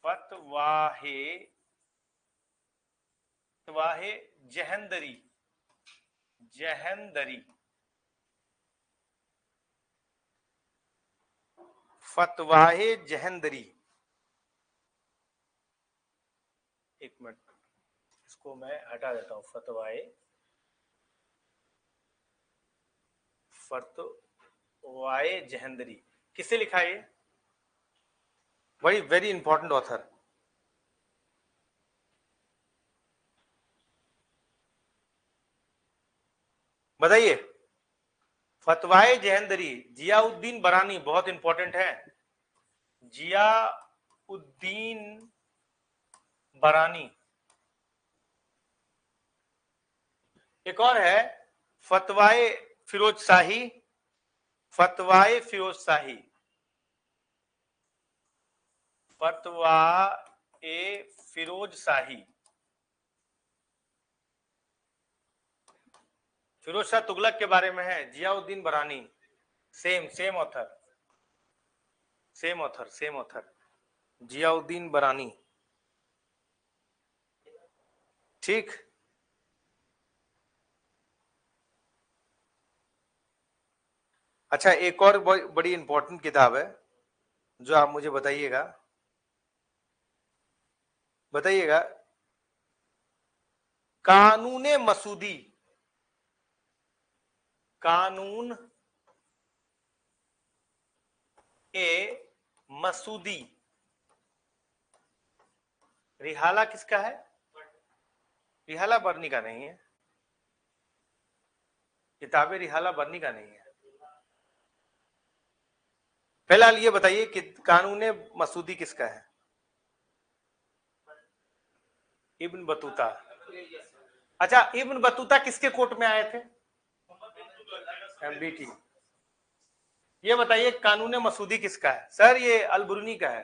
फतवाहे, फतवाहे जहंदरी, जहंदरी, फतवाहे जहंदरी। एक मिनट, इसको मैं हटा देता हूं। फतवाए, फतवाए जहंदरी किससे लिखा है? Very very important author. बताइए। फतवाए जहंदरी जियाउद्दीन बरानी, बहुत इंपॉर्टेंट है, जियाउद्दीन बरानी। एक और है फतवाए फिरोज शाही, फतवाए फिरोज शाही, फतवाए फिरोज शाही, फिरोज शाह तुगलक के बारे में है, जियाउद्दीन बरानी, same same author, same author, same author, Ziauddin बरानी। ठीक, अच्छा एक और बड़ी इंपॉर्टेंट किताब है जो आप मुझे बताइएगा, बताइएगा। कानूने मसूदी, कानून ए मसूदी, रिहाला किसका है? रिहाला बर्नी का नहीं है, किताबें रिहाला बर्नी का नहीं है। फिलहाल ये बताइए कि कानून मसूदी किसका है? Ibn Battuta. अच्छा इब्न बतूता किसके कोर्ट में आए थे? एमबीटी। ये बताइए कानून मसूदी किसका है? सर ये अलबरूनी का है।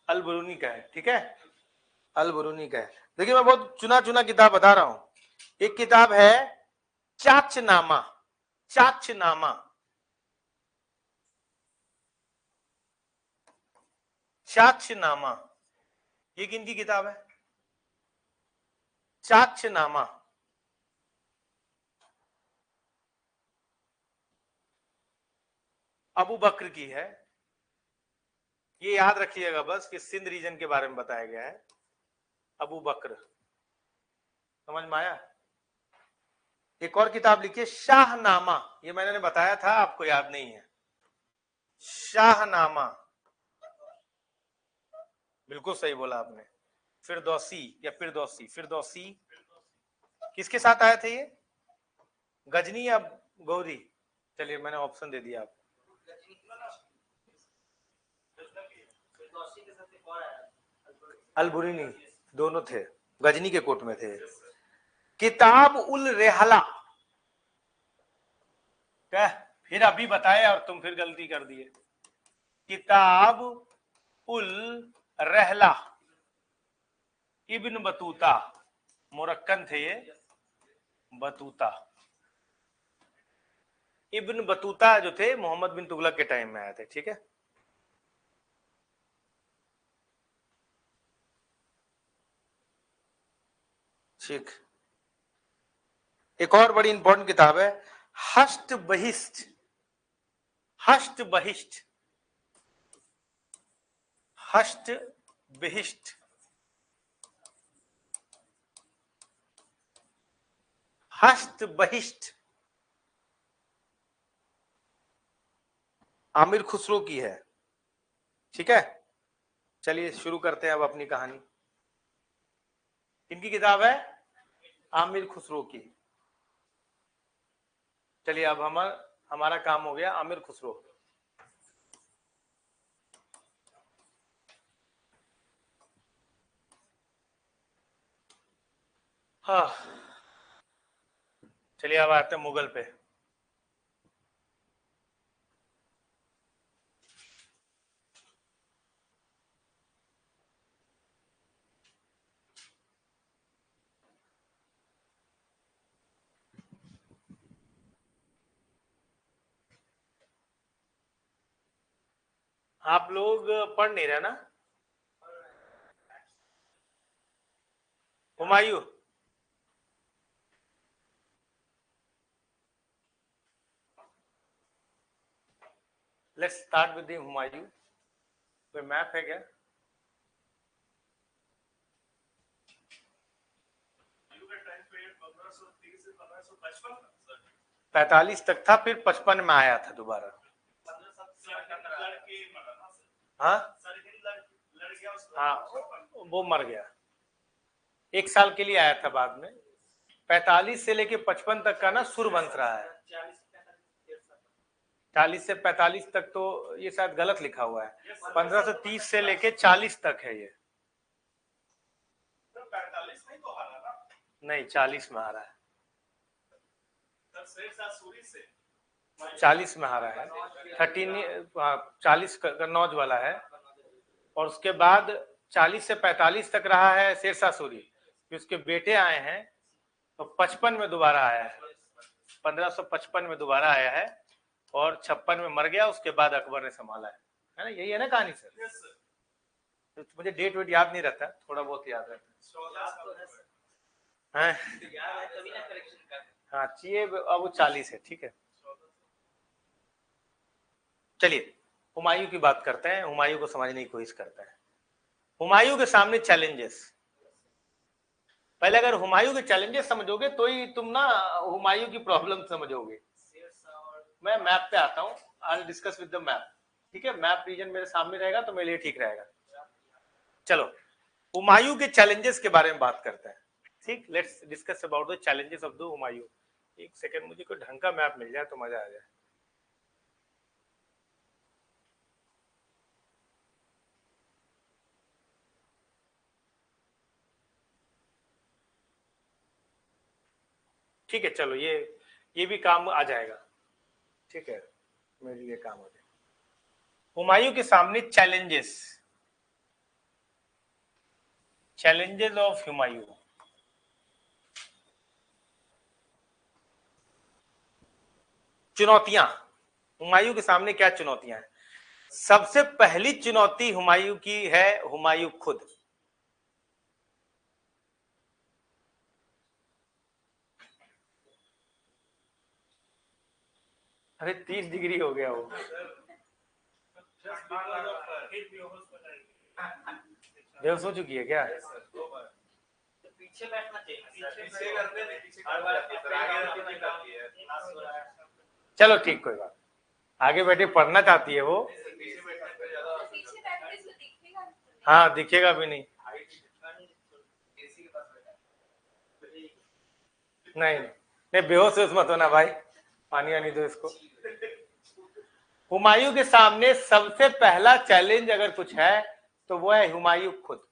अलबरूनी का है, ठीक है, अलबरूनी का है। देखिए मैं बहुत चुना चुना किताब बता रहा हूं। एक किताब है चाचनामा, चाचनामा, चाचनामा, ये किनकी किताब है? चाचनामा, अबू बकर की है। ये याद रखिएगा बस कि सिंध रीजन के बारे में बताया गया है, अबू बकर। समझ में आया? एक और किताब लिखिए शाहनामा, ये मैंने बताया था आपको याद नहीं है, शाहनामा, बिल्कुल सही बोला आपने, फिरदौसी या फिरदौसी। फिरदौसी किसके साथ आए थे ये, गजनी या गौरी? चलिए मैंने ऑप्शन दे दिया आपको। अलबुरीनी, दोनों थे, गजनी के कोर्ट में थे। किताब उल रेहला, क्या फिर अभी बताए और तुम फिर गलती कर दिए। किताब उल रहला, इब्न बतूता, मोरक्कन थे ये, बतूता। इब्न बतूता जो थे मोहम्मद बिन तुगलक के टाइम में आए थे, ठीक है। ठीक, एक और बड़ी इंपॉर्टेंट किताब है, हष्ट बहिष्ट। हष्ट बहिष्ट, हष्ट बहिष्ट, हष्ट बहिष्ट आमिर खुसरो की है, ठीक है। चलिए शुरू करते हैं अब अपनी कहानी। इनकी किताब है, आमिर खुसरो की। चलिए अब हमारा काम हो गया आमिर खुसरो। हाँ, चलिए अब आते हैं मुगल पे। आप लोग पढ़ नहीं रहे ना? Humayun, let's start with Humayun. कोई मैप है क्या? 45 तक था, फिर 55 में आया था दोबारा। हाँ हाँ, वो मर गया, 1 साल के लिए आया था बाद में। 45 से लेके 55 तक का ना सूर्यवंश रहा है। 40 से 45 तक तो ये शायद गलत लिखा हुआ है, 1530 से लेके 40 तक है ये। नहीं, 40 में आ रहा है, 40 में आ रहा है, 40 कन्नौज वाला है। और उसके बाद 40 से 45 तक रहा है शेरशाह सूरी, फिर उसके बेटे आए हैं, तो 55 में दोबारा आया है, 1555 में दोबारा आया है, और 56 में मर गया। उसके बाद अकबर ने संभाला है ना, यही है ना कहानी सर? तो मुझे डेट वेट याद नहीं रहता, थोड़ा बहुत याद रहता है। हाँ चाहिए, अब वो 40 है, ठीक है। चलिए हुमायूं की बात करते हैं, हुमायूं को समझने की कोशिश करते हैं। हुमायूं के सामने चैलेंजेस, पहले अगर हुमायूं के चैलेंजेस समझोगे तो ही तुम ना हुमायूं की प्रॉब्लम समझोगे। मैं मैप पे आता हूँ, I discuss with the map, ठीक है। मैप रीजन मेरे सामने रहेगा तो मेरे लिए ठीक रहेगा। चलो हुमायूं के चैलेंजेस के बारे में बात करते हैं, ठीक। Let's discuss about the challenges of the Humayun. एक सेकंड, मुझे कोई ढंग का मैप मिल जाए तो मजा आ जाए। ठीक है, चलो ये भी काम आ जाएगा, ठीक है, मेरे लिए काम हो जाएगा। हुमायूं के सामने चैलेंजेस, चैलेंजेस ऑफ हुमायूं। चुनौतियां, हुमायूं के सामने क्या चुनौतियां हैं? सबसे पहली चुनौती हुमायूं की है हुमायूं खुद। अरे 30 डिग्री हो गया वो। बेहोश हो चुकी है क्या? पीछे बैठना चाहिए, चलो ठीक, कोई बात, आगे बैठे पढ़ना चाहती है वो। हाँ दिखेगा भी नहीं। नहीं नहीं, बेहोश मत होना भाई, पानी आनी दो इसको। हुमायूं के सामने सबसे पहला चैलेंज अगर कुछ है तो वो है हुमायूं खुद,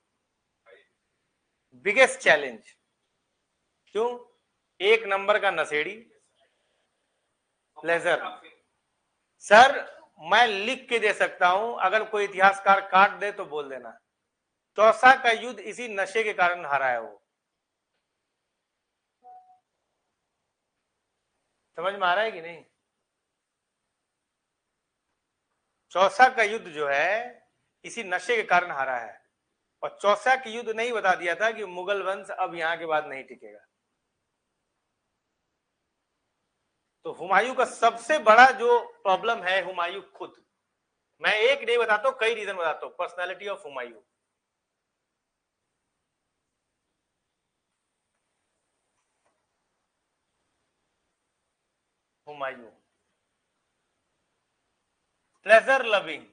बिगेस्ट चैलेंज। क्यों? एक नंबर का नशेड़ी, लेजर। सर मैं लिख के दे सकता हूं, अगर कोई इतिहासकार काट दे तो बोल देना, चौसा का युद्ध इसी नशे के कारण हारा है वो। समझ में आ रहा है कि नहीं? चौसा का युद्ध जो है इसी नशे के कारण हारा है, और चौसा की युद्ध नहीं बता दिया था कि मुगल वंश अब यहां के बाद नहीं टिकेगा। तो हुमायूं का सबसे बड़ा जो प्रॉब्लम है हुमायूं खुद। मैं एक नहीं बताता हूं, कई रीजन बताता हूं। Personality of Humayun, Humayun pleasure loving,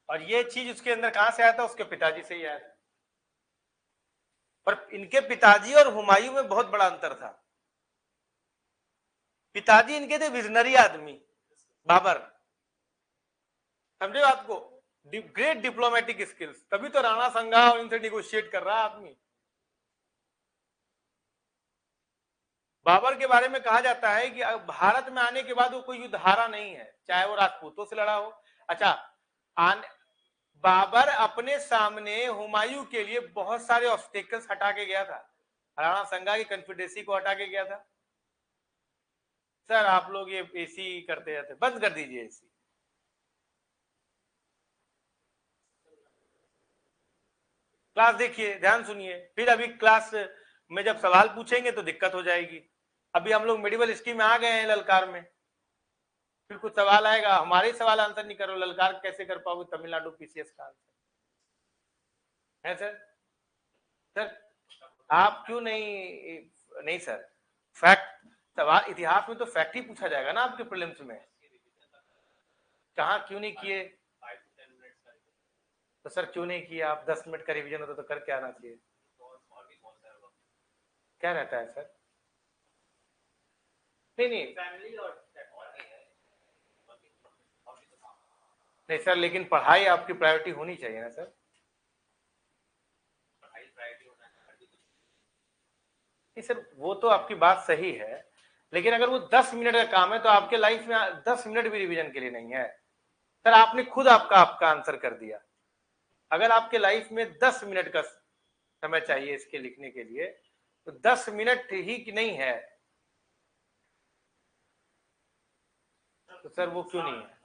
और ये चीज उसके अंदर कहां से आया था? उसके पिताजी से ही आया था। पर इनके पिताजी और हुमायूं में बहुत बड़ा अंतर था। पिताजी इनके थे विजनरी आदमी, बाबर, समझे आपको? ग्रेट डिप्लोमेटिक स्किल्स, तभी तो राणा संगा और इनसे निगोशिएट कर रहा है आदमी। बाबर के बारे में कहा जाता है कि भारत में आने के बाद वो कोई युद्ध हारा नहीं है, चाहे वो राजपूतों से लड़ा हो। अच्छा, बाबर अपने सामने हुमायूं के लिए बहुत सारे ऑब्स्टेकल्स हटा के गया था, राणा संगा की कॉन्फिडेंसी को हटा के गया था। सर आप लोग ये एसी करते रहते, बंद कर दीजिए एसी। क्लास देखिए, ध्यान सुनिए, फिर अभी क्लास में जब सवाल पूछेंगे तो दिक्कत हो जाएगी। अभी हम लोग मेडिवल हिस्ट्री में आ गए हैं, ललकार में, फिर कुछ सवाल आएगा, हमारे सवाल आंसर नहीं करो, ललकार कैसे कर पाओगे तमिलनाडु पीसीएस का आंसर है? सर सर आप क्यों नहीं? नहीं सर, फैक्ट, सवाल इतिहास में तो फैक्ट ही पूछा जाएगा ना आपके प्रीलिम्स में। कहाँ क्यों नहीं किए? तो सर क्यों नहीं किया आप? 10 मिनट का रिवीजन होता तो करके आना चाहिए। क्या रहता है सर? नहीं नहीं नहीं सर, लेकिन पढ़ाई आपकी प्रायोरिटी होनी चाहिए ना सर। नहीं सर, वो तो आपकी बात सही है, लेकिन अगर वो 10 मिनट का काम है तो आपके लाइफ में 10 मिनट भी रिवीजन के लिए नहीं है। सर आपने खुद आपका आपका आंसर कर दिया। अगर आपके लाइफ में 10 मिनट का समय चाहिए इसके लिखने के लिए, तो 10 मिनट ही कि नहीं है, तो सर वो क्यों नहीं है?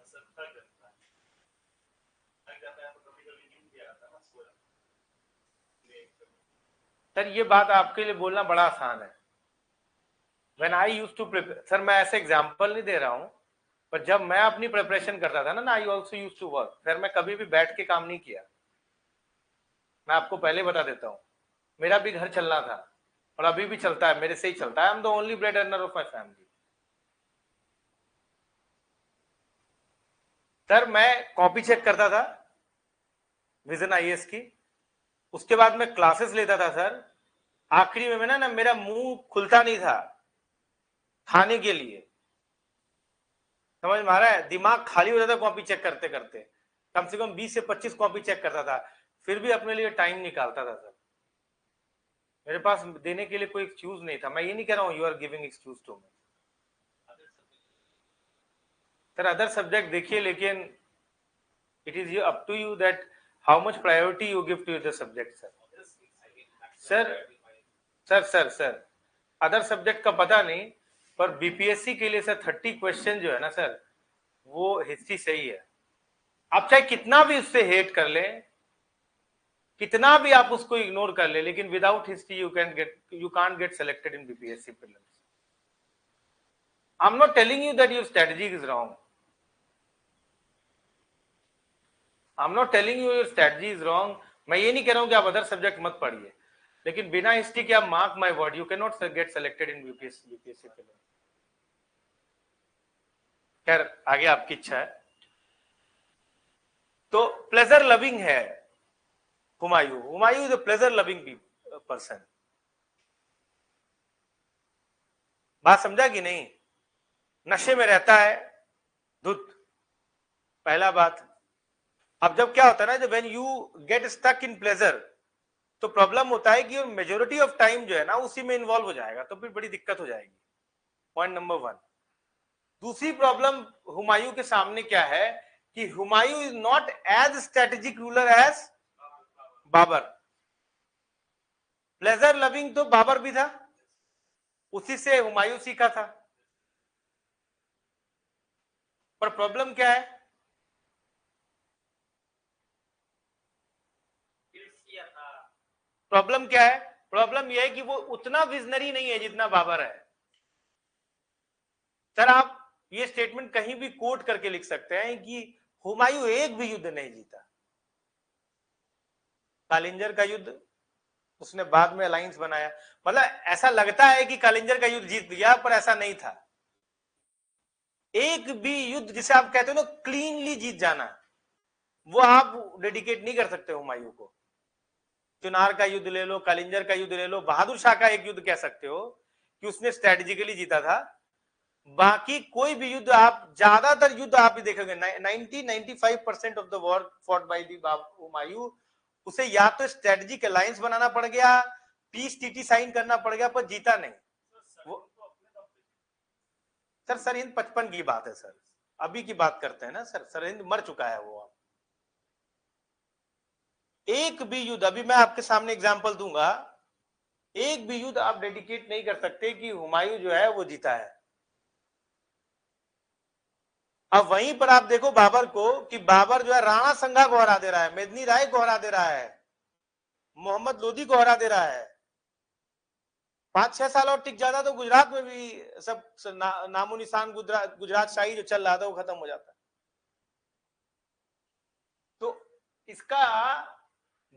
सर ये बात आपके लिए बोलना बड़ा आसान है। When I used to prepare, sir मैं ऐसे एग्जाम्पल नहीं दे रहा हूं, पर जब मैं अपनी प्रिपरेशन करता था ना, I also use to work. Sir मैं कभी भी बैठ के काम नहीं किया, मैं आपको पहले बता देता हूँ। मेरा भी घर चलना था, और अभी भी चलता है, मेरे से ही चलता है। I am the only bread earner of my family. Sir मैं कॉपी चेक करता था विजन आईएएस की, उसके बाद मैं क्लासेस लेता था सर। आखिरी में ना मेरा मुंह खुलता नहीं था खाने के लिए, समझ में आ रहा है? दिमाग खाली हो जाता कॉपी चेक करते करते। कम से कम 20 से 25 कॉपी चेक करता था, फिर भी अपने लिए टाइम निकालता था सर। मेरे पास देने के लिए कोई एक्सक्यूज नहीं था। मैं ये नहीं कह रहा हूँ you are giving excuse to me. Sir other subject देखिए, लेकिन it is up to you that how much priority you give to the subject sir. Sir sir sir sir other subject का पता नहीं, पर बीपीएससी के लिए sir 30 question जो है ना सर, वो हिस्ट्री से ही है। आप चाहे कितना भी उससे हेट कर ले, कितना भी आप उसको इग्नोर कर ले, लेकिन without history you can't get selected in BPSC prelims. I am not telling you that your strategy is wrong, I am not telling you your strategy is wrong. मैं ये नहीं कह रहा हूं कि आप अदर सब्जेक्ट मत पढ़िए, लेकिन बिना हिस्ट्री के आप mark my word you can not get selected in BPSC prelims. खैर आगे आपकी इच्छा है। तो प्लेजर लविंग है Humayun. Humayun is a pleasure loving person. बात समझा कि नहीं? नशे में रहता है, धुत, पहला बात। अब जब क्या होता है ना, जब when you get stuck in pleasure, तो प्रॉब्लम होता है कि मेजोरिटी ऑफ टाइम जो है ना उसी में इन्वॉल्व हो जाएगा, तो फिर बड़ी दिक्कत हो जाएगी। Point number 1। दूसरी प्रॉब्लम हुमायूं के सामने क्या है कि Humayun is not as strategic ruler as Babur. Pleasure loving तो बाबर भी था, उसी से हुमायूं सीखा था। पर प्रॉब्लम क्या है? प्रॉब्लम क्या है? प्रॉब्लम यह है कि वो उतना विजनरी नहीं है जितना बाबर है। सर आप ये स्टेटमेंट कहीं भी कोट करके लिख सकते हैं कि हुमायूं एक भी युद्ध नहीं जीता। कालिंजर का युद्ध उसने बाद में अलायंस बनाया, मतलब ऐसा लगता है कि कालिंजर का युद्ध जीत गया, पर ऐसा नहीं था। एक भी युद्ध जिसे आप कहते हो ना क्लीनली जीत जाना, वो आप डेडिकेट नहीं कर सकते हुमायूं को। चुनार का युद्ध ले लो, कालिंजर का युद्ध ले लो, बहादुर शाह का एक युद्ध कह सकते हो कि उसने स्ट्रेटेजिकली जीता था। बाकी कोई भी युद्ध, आप ज्यादातर युद्ध आप ही देखेंगे 90-95% of the war fought by the Humayun, उसे या तो स्ट्रेटेजिक अलायंस बनाना पड़ गया, पीस टीटी साइन करना पड़ गया, पर जीता नहीं वो। सर सरहिंद 55 की बात है सर, अभी की बात करते हैं ना सर। सरहिंद मर चुका है वो। एक भी युद्ध, अभी मैं आपके सामने एग्जांपल दूंगा, एक भी युद्ध आप डेडिकेट नहीं कर सकते कि हुमायूं जो है वो जीता है। अब वहीं पर आप देखो बाबर को, कि बाबर जो है राणा संगा को हरा दे रहा है, मेदिनी राय को हरा दे रहा है, मोहम्मद लोदी को हरा दे रहा है। 5-6 साल और टिक जाता तो गुजरात में भी सब नामो निशान गुजरात शाही जो चल रहा था वो खत्म हो जाता। तो इसका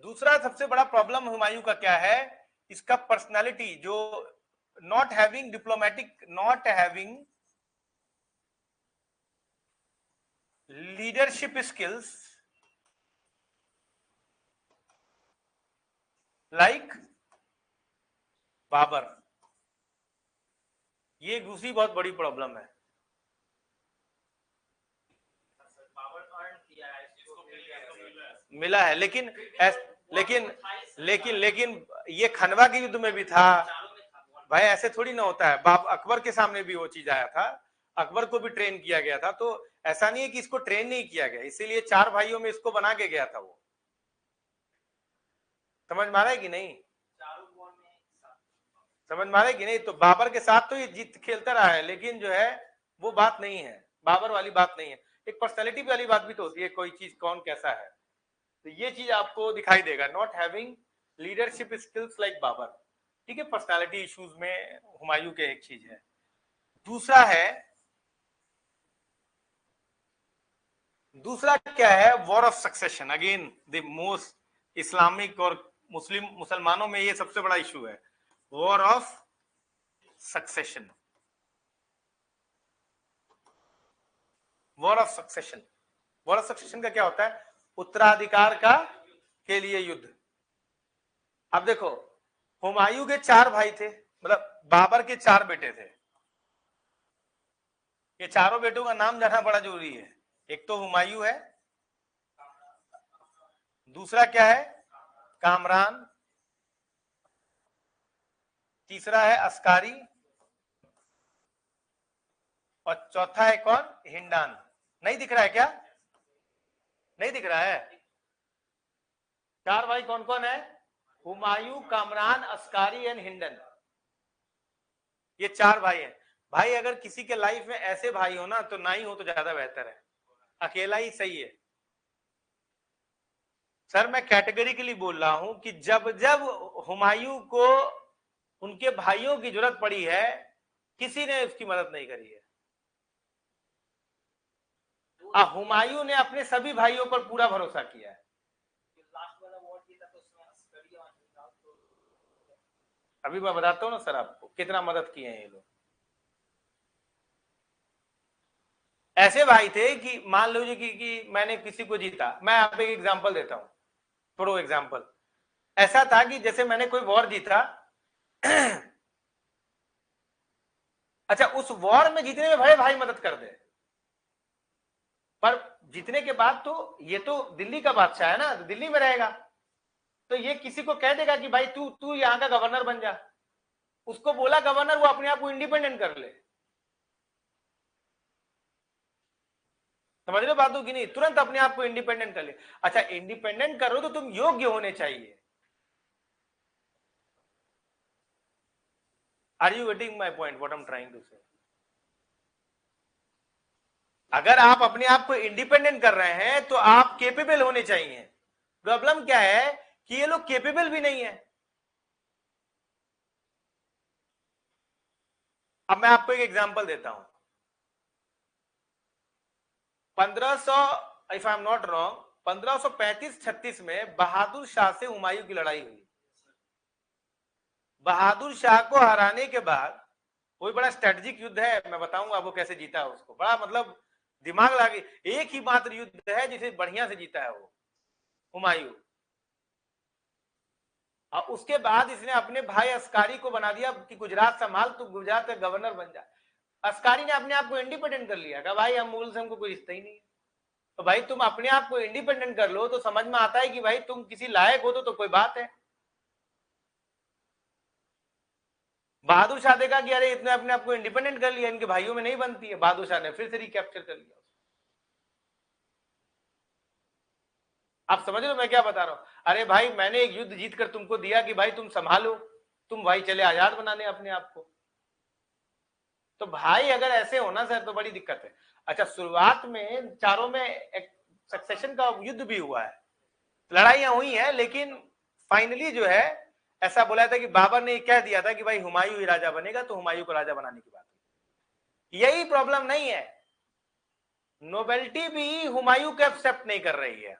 दूसरा सबसे बड़ा प्रॉब्लम हुमायूं का क्या है? इसका पर्सनालिटी, जो not having diplomatic, not having leadership skills like Babur. ये दूसरी बहुत बड़ी प्रॉब्लम है। मिला है, लेकिन लेकिन ये खनवा के युद्ध में भी था भाई, ऐसे थोड़ी ना होता है। बाप अकबर के सामने भी वो चीज आया था, अकबर को भी ट्रेन किया गया था। तो ऐसा नहीं है कि इसको ट्रेन नहीं किया गया, इसीलिए 4 भाइयों में इसको बना के गया था वो। समझ में आ रहा है कि नहीं? समझ में आ रहा है कि नहीं? तो बाबर के साथ तो ये जीत खेलता रहा है, लेकिन जो है वो बात नहीं है, बाबर वाली बात नहीं है। एक पर्सनैलिटी वाली बात भी तो होती है, कोई चीज कौन कैसा है। तो ये चीज आपको दिखाई देगा, not having leadership skills like Babur. ठीक है, पर्सनालिटी इश्यूज में हुमायूं के एक चीज है। दूसरा क्या है? War of succession. Again the most Islamic और मुसलमानों में ये सबसे बड़ा इशू है, war of succession. War of succession, war of succession का क्या होता है? उत्तराधिकार का के लिए युद्ध। अब देखो, हुमायूं के 4 भाई थे, मतलब बाबर के 4 बेटे थे। ये चारों बेटों का नाम जानना बड़ा जरूरी है। एक तो हुमायूं है, दूसरा क्या है? कामरान, तीसरा है अस्कारी, और चौथा है कौन? हिंडान। नहीं दिख रहा है क्या? नहीं दिख रहा है? 4 भाई कौन कौन है? हुमायूं, कामरान, अस्कारी एंड हिंडन। ये 4 भाई हैं। भाई अगर किसी के लाइफ में ऐसे भाई हो ना, तो ना ही हो तो ज्यादा बेहतर है, अकेला ही सही है। सर मैं कैटेगरिकली बोल रहा हूं कि जब जब हुमायूं को उनके भाइयों की जरूरत पड़ी है, किसी ने उसकी मदद नहीं करी है। हुमायूं ने अपने सभी भाइयों पर पूरा भरोसा किया है। अभी मैं बताता हूं ना सर आपको कितना मदद किए हैं ये लोग। ऐसे भाई थे कि मान लो कि मैंने किसी को जीता, मैं आप एक एग्जांपल देता हूं, प्रो एग्जांपल। ऐसा था कि जैसे मैंने कोई वॉर जीता अच्छा, उस वॉर में जीतने में बड़े भाई मदद कर दे, पर जीतने के बाद तो ये तो दिल्ली का बादशाह है ना, दिल्ली में रहेगा, तो ये किसी को कह देगा कि भाई तू तू यहाँ का गवर्नर बन जा, उसको बोला गवर्नर, वो अपने आप को इंडिपेंडेंट कर ले। समझ रहे हो बातों की नहीं, तुरंत अपने आप को इंडिपेंडेंट कर ले। अच्छा, इंडिपेंडेंट करो तो तुम योग्य होने चाहिए। Are you getting my point, what I am trying to say? अगर आप अपने आप को इंडिपेंडेंट कर रहे हैं तो आप केपेबल होने चाहिए। प्रॉब्लम क्या है कि ये लोग केपेबल भी नहीं है। अब मैं आपको एक एग्जांपल देता हूं। 1500, if I am not wrong, 1535-36 में बहादुर शाह से हुमायूं की लड़ाई हुई। बहादुर शाह को हराने के बाद, कोई बड़ा स्ट्रेटेजिक युद्ध है, मैं बताऊंगा वो कैसे जीता है उसको, बड़ा मतलब दिमाग लगे। एक ही मात्र युद्ध है जिसे बढ़िया से जीता है वो, हुमायूं। और उसके बाद इसने अपने भाई अस्कारी को बना दिया कि गुजरात संभाल, तू गुजरात का गवर्नर बन जा। अस्कारी ने अपने आप को इंडिपेंडेंट कर लिया, कहा भाई हम मुगल से हमको कोई रिश्ता ही नहीं है। तो भाई तुम अपने आप को इंडिपेंडेंट कर लो तो समझ में आता है कि भाई तुम किसी लायक हो तो कोई बात है। बहादुर शाह देखा कि अरे इतने अपने आप को इंडिपेंडेंट कर लिया, इनके भाइयों में नहीं बनती है, बहादुर शाह ने फिर से रिकैप्चर कर लिया। आप समझ रहे हो मैं क्या बता रहा हूं? अरे भाई मैंने एक युद्ध जीत कर तुमको दिया कि भाई तुम संभालो, तुम भाई चले आजाद बनाने अपने आप को। तो भाई अगर ऐसे होना सर तो बड़ी दिक्कत है। अच्छा, शुरुआत में चारों में एक सक्सेशन का युद्ध भी हुआ है, लड़ाइयां हुई हैं, लेकिन फाइनली जो है ऐसा बोला था कि बाबर ने कह दिया था कि भाई हुमायूं ही राजा बनेगा, तो हुमायूं को राजा बनाने की बात। यही प्रॉब्लम नहीं है, नोबेलिटी भी हुमायूं को एक्सेप्ट नहीं कर रही है।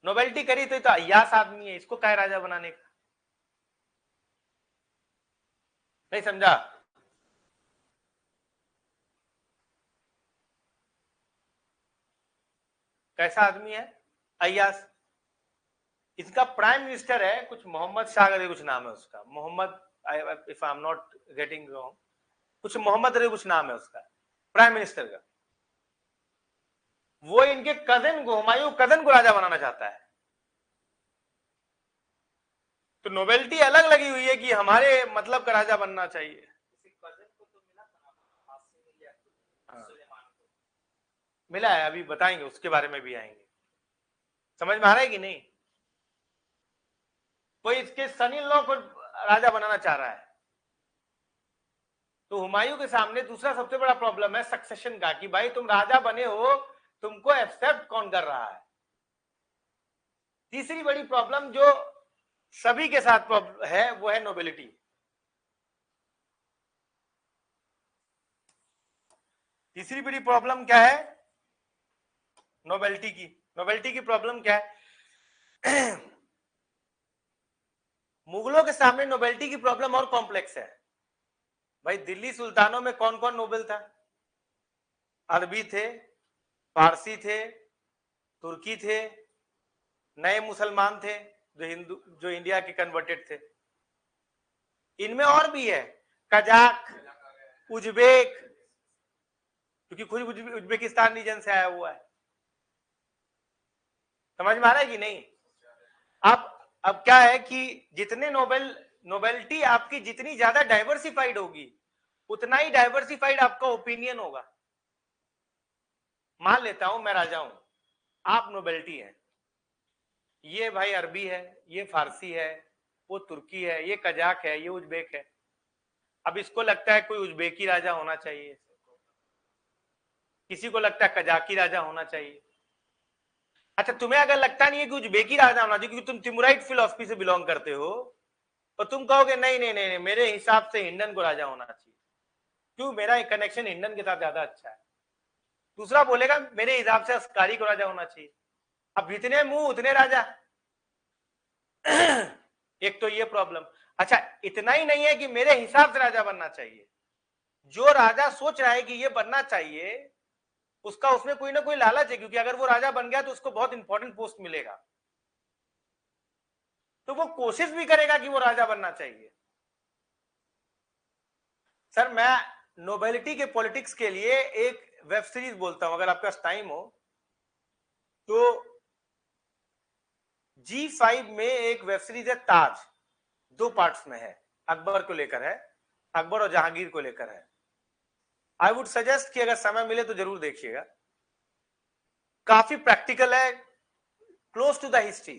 नोबेलिटी करी तो अय्यास आदमी है, इसको क्या राजा बनाने का? नहीं समझा? कैसा आदमी है अय्यास? इसका प्राइम मिनिस्टर है कुछ मोहम्मद शाह करके कुछ नाम है उसका, Mohammed, if I am not getting wrong, कुछ मोहम्मद करके कुछ नाम है उसका प्राइम मिनिस्टर का। वो इनके कजिन को, हुमायूं कजिन को राजा बनाना चाहता है। तो नोबेलिटी अलग लगी हुई है कि हमारे मतलब का राजा बनना चाहिए। हाँ। मिला है, अभी बताएंगे, उसके बारे में भी आएंगे। समझ में आ रहा है कि नहीं? कोई इसके सन इन लॉ को राजा बनाना चाह रहा है। तो हुमायूं के सामने दूसरा सबसे बड़ा प्रॉब्लम है सक्सेशन का, कि भाई तुम राजा बने हो, तुमको एक्सेप्ट कौन कर रहा है। तीसरी बड़ी प्रॉब्लम जो सभी के साथ है वो है नोबेलिटी। तीसरी बड़ी प्रॉब्लम क्या है? नोबेलिटी की। नोबेलिटी की प्रॉब्लम क्या है? मुगलों के सामने नोबेलिटी की प्रॉब्लम और कॉम्प्लेक्स है। भाई दिल्ली सुल्तानों में कौन कौन नोबेल था? अरबी थे, फारसी थे, तुर्की थे, नए मुसलमान थे, जो हिंदू, जो इंडिया के कन्वर्टेड थे। इनमें और भी है, कजाक, उज्बेक, क्योंकि खुद उज्बेकिस्तान रीजन से आया हुआ है। समझ में आ रहा है कि नहीं? अब क्या है कि जितने नोबेलिटी आपकी जितनी ज्यादा डाइवर्सिफाइड होगी, उतना ही डाइवर्सिफाइड आपका ओपिनियन होगा। मान लेता हूं मैं राजा हूं, आप नोबेलिटी है, ये भाई अरबी है, ये फारसी है, वो तुर्की है, ये कजाक है, ये उज्बेक है। अब इसको लगता है कोई उज्बेकी राजा होना चाहिए, किसी को लगता है कजाकी राजा होना चाहिए। अच्छा, तुम्हें अगर लगता नहीं है कि उज्बेकी राजा होना चाहिए क्योंकि तुम तिमुराइट फिलोसफी से बिलोंग करते हो, तो तुम कहोगे नहीं नहीं नहीं, मेरे हिसाब से हिंडन को राजा होना चाहिए, क्यों, मेरा कनेक्शन हिंडन के साथ ज्यादा अच्छा है। दूसरा बोलेगा मेरे हिसाब से अस्कारी को राजा होना चाहिए। अब जितने मुंह उतने राजा। एक तो ये प्रॉब्लम। अच्छा, इतना ही नहीं है कि मेरे हिसाब से राजा बनना चाहिए, जो राजा सोच रहा है कि ये बनना चाहिए, उसका उसमें कोई ना कोई लालच है, क्योंकि अगर वो राजा बन गया तो उसको बहुत इंपॉर्टेंट पोस्ट मिलेगा, तो वो कोशिश भी करेगा कि वो राजा बनना चाहिए। सर, मैं नोबेलिटी के पॉलिटिक्स के लिए एक वेब सीरीज बोलता हूं, अगर आपके पास टाइम हो तो। G5 में एक वेब सीरीज है ताज, 2 पार्ट्स में है, अकबर को लेकर है, अकबर और जहांगीर को लेकर है। आई वुड सजेस्ट कि अगर समय मिले तो जरूर देखिएगा, काफी प्रैक्टिकल है, क्लोज टू द हिस्ट्री।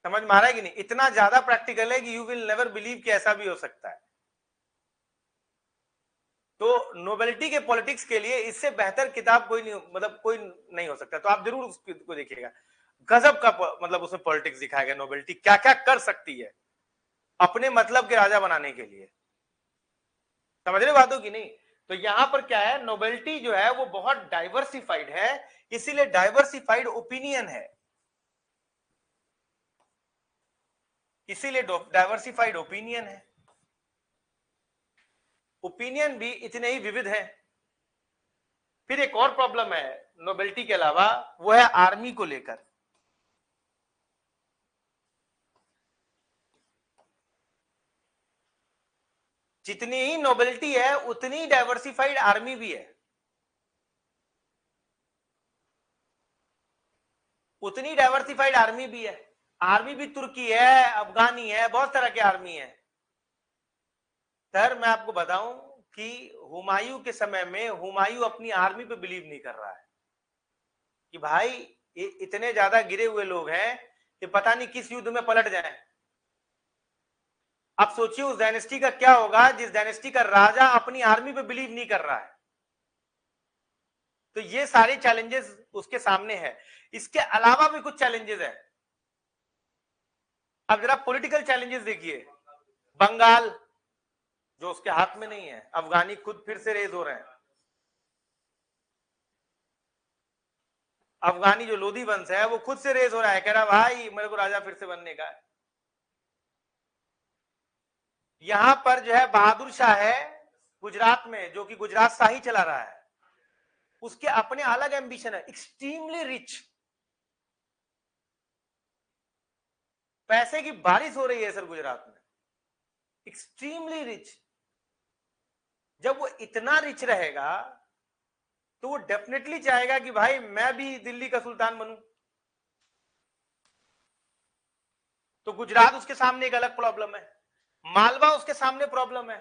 समझ में आ रहा है कि नहीं? इतना ज्यादा प्रैक्टिकल है कि यू विल नेवर बिलीव कि ऐसा भी हो सकता है। तो नोबेलिटी के पॉलिटिक्स के लिए इससे बेहतर किताब कोई नहीं, मतलब कोई नहीं हो सकता, तो आप जरूर उसको देखिएगा। गजब का मतलब उसमें पॉलिटिक्स दिखाया गया, नोबेलिटी क्या क्या कर सकती है अपने मतलब के राजा बनाने के लिए। समझ रहे बातों की नहीं? तो यहां पर क्या है, नोबेलिटी जो है वो बहुत डाइवर्सिफाइड है, इसीलिए डाइवर्सिफाइड ओपिनियन है, इसीलिए डाइवर्सिफाइड ओपिनियन है। ओपिनियन भी इतने ही विविध है। फिर एक और प्रॉब्लम है नोबेलिटी के अलावा, वो है आर्मी को लेकर। जितनी ही नोबेलिटी है उतनी डाइवर्सिफाइड आर्मी भी है, उतनी डाइवर्सिफाइड आर्मी भी है। आर्मी भी तुर्की है, अफगानी है, बहुत तरह के आर्मी है। सर, मैं आपको बताऊं कि हुमायूं के समय में हुमायूं अपनी आर्मी पे बिलीव नहीं कर रहा है कि भाई ये इतने ज्यादा गिरे हुए लोग हैं कि पता नहीं किस युद्ध में पलट जाएं। अब सोचिए उस डायनेस्टी का क्या होगा जिस डायनेस्टी का राजा अपनी आर्मी पे बिलीव नहीं कर रहा है। तो ये सारे चैलेंजेस उसके सामने है। इसके अलावा भी कुछ चैलेंजेस है। अब जरा पॉलिटिकल चैलेंजेस देखिए। बंगाल जो उसके हाथ में नहीं है, अफगानी खुद फिर से रेज हो रहे हैं। अफगानी जो लोधी वंश है वो खुद से रेज हो रहा है, कह रहा भाई मेरे को राजा फिर से बनने का है। यहां पर जो है बहादुर शाह है गुजरात में, जो कि गुजरात शाही चला रहा है, उसके अपने अलग एम्बिशन है, एक्सट्रीमली रिच, पैसे की बारिश हो रही है सर गुजरात में, एक्सट्रीमली रिच। जब वो इतना रिच रहेगा तो वो डेफिनेटली चाहेगा कि भाई मैं भी दिल्ली का सुल्तान बनूं। तो गुजरात उसके सामने एक अलग प्रॉब्लम है, मालवा उसके सामने प्रॉब्लम है।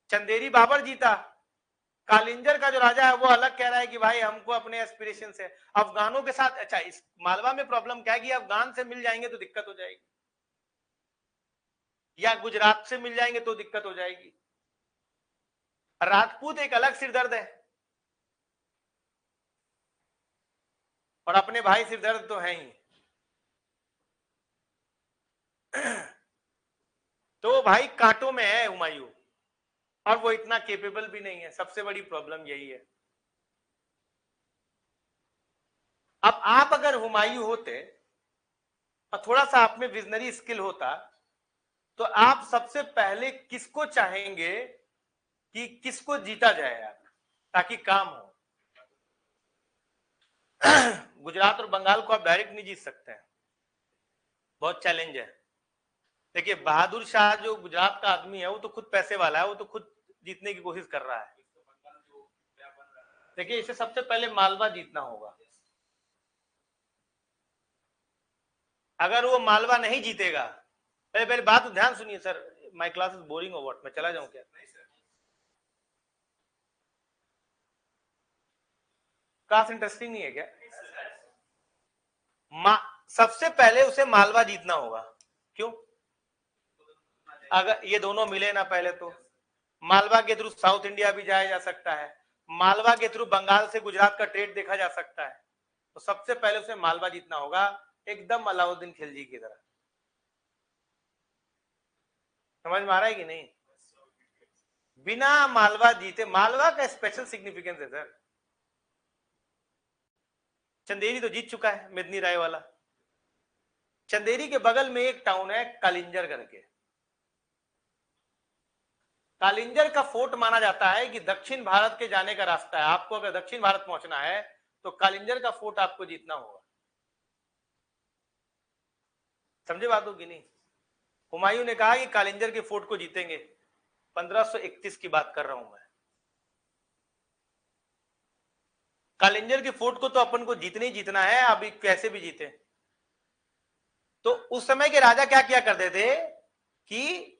चंदेरी बाबर जीता, कालिंजर का जो राजा है वो अलग कह रहा है कि भाई हमको अपने एस्पिरेशन से अफगानों के साथ। अच्छा, इस मालवा में प्रॉब्लम क्या है कि अफगान से मिल जाएंगे तो दिक्कत हो जाएगी, या गुजरात से मिल जाएंगे तो दिक्कत हो जाएगी। राजपूत एक अलग सिरदर्द है, और अपने भाई सिरदर्द तो है ही। तो भाई कांटों में है हुमायूं, और वो इतना केपेबल भी नहीं है, सबसे बड़ी प्रॉब्लम यही है। अब आप अगर हुमायूं होते और थोड़ा सा आप में विजनरी स्किल होता, तो आप सबसे पहले किसको चाहेंगे कि किसको जीता जाए आप, ताकि काम हो। गुजरात और बंगाल को आप डायरेक्ट नहीं जीत सकते हैं, बहुत चैलेंज है। देखिए बहादुर शाह जो गुजरात का आदमी है वो तो खुद पैसे वाला है, वो तो खुद जीतने की कोशिश कर रहा है। देखिए इसे सबसे पहले मालवा जीतना होगा। अगर वो मालवा नहीं जीतेगा, पहले पहले बात तो ध्यान सुनिए sir, my class is boring और व्हाट, मैं चला जाऊं क्या? क्लास इंटरेस्टिंग नहीं है क्या? सबसे पहले उसे मालवा जीतना होगा। क्यों? अगर ये दोनों मिले ना पहले, तो मालवा के थ्रू साउथ इंडिया भी जाया जा सकता है, मालवा के थ्रू बंगाल से गुजरात का ट्रेड देखा जा सकता है। तो सबसे पहले उसे मालवा जीतना होगा, एकदम अलाउद्दीन खिलजी की तरह। समझ में आ रहा है कि नहीं? बिना मालवा जीते, मालवा का स्पेशल सिग्निफिकेंस है सर। चंदेरी तो जीत चुका है, मेदिनी राय वाला। चंदेरी के बगल में एक टाउन है कालिंजर करके। कालिंजर का फोर्ट माना जाता है कि दक्षिण भारत के जाने का रास्ता है, आपको अगर दक्षिण भारत पहुंचना है तो कालिंजर का फोर्ट आपको जीतना होगा। समझे बातों की नहीं? हुमायूं ने कहा कि कालिंजर के फोर्ट को जीतेंगे, 1531 की बात कर रहा हूं मैं। कालिंजर के फोर्ट को तो अपन को जीतने ही जीतना है, अभी कैसे भी जीते। तो उस समय के राजा क्या किया करते थे कि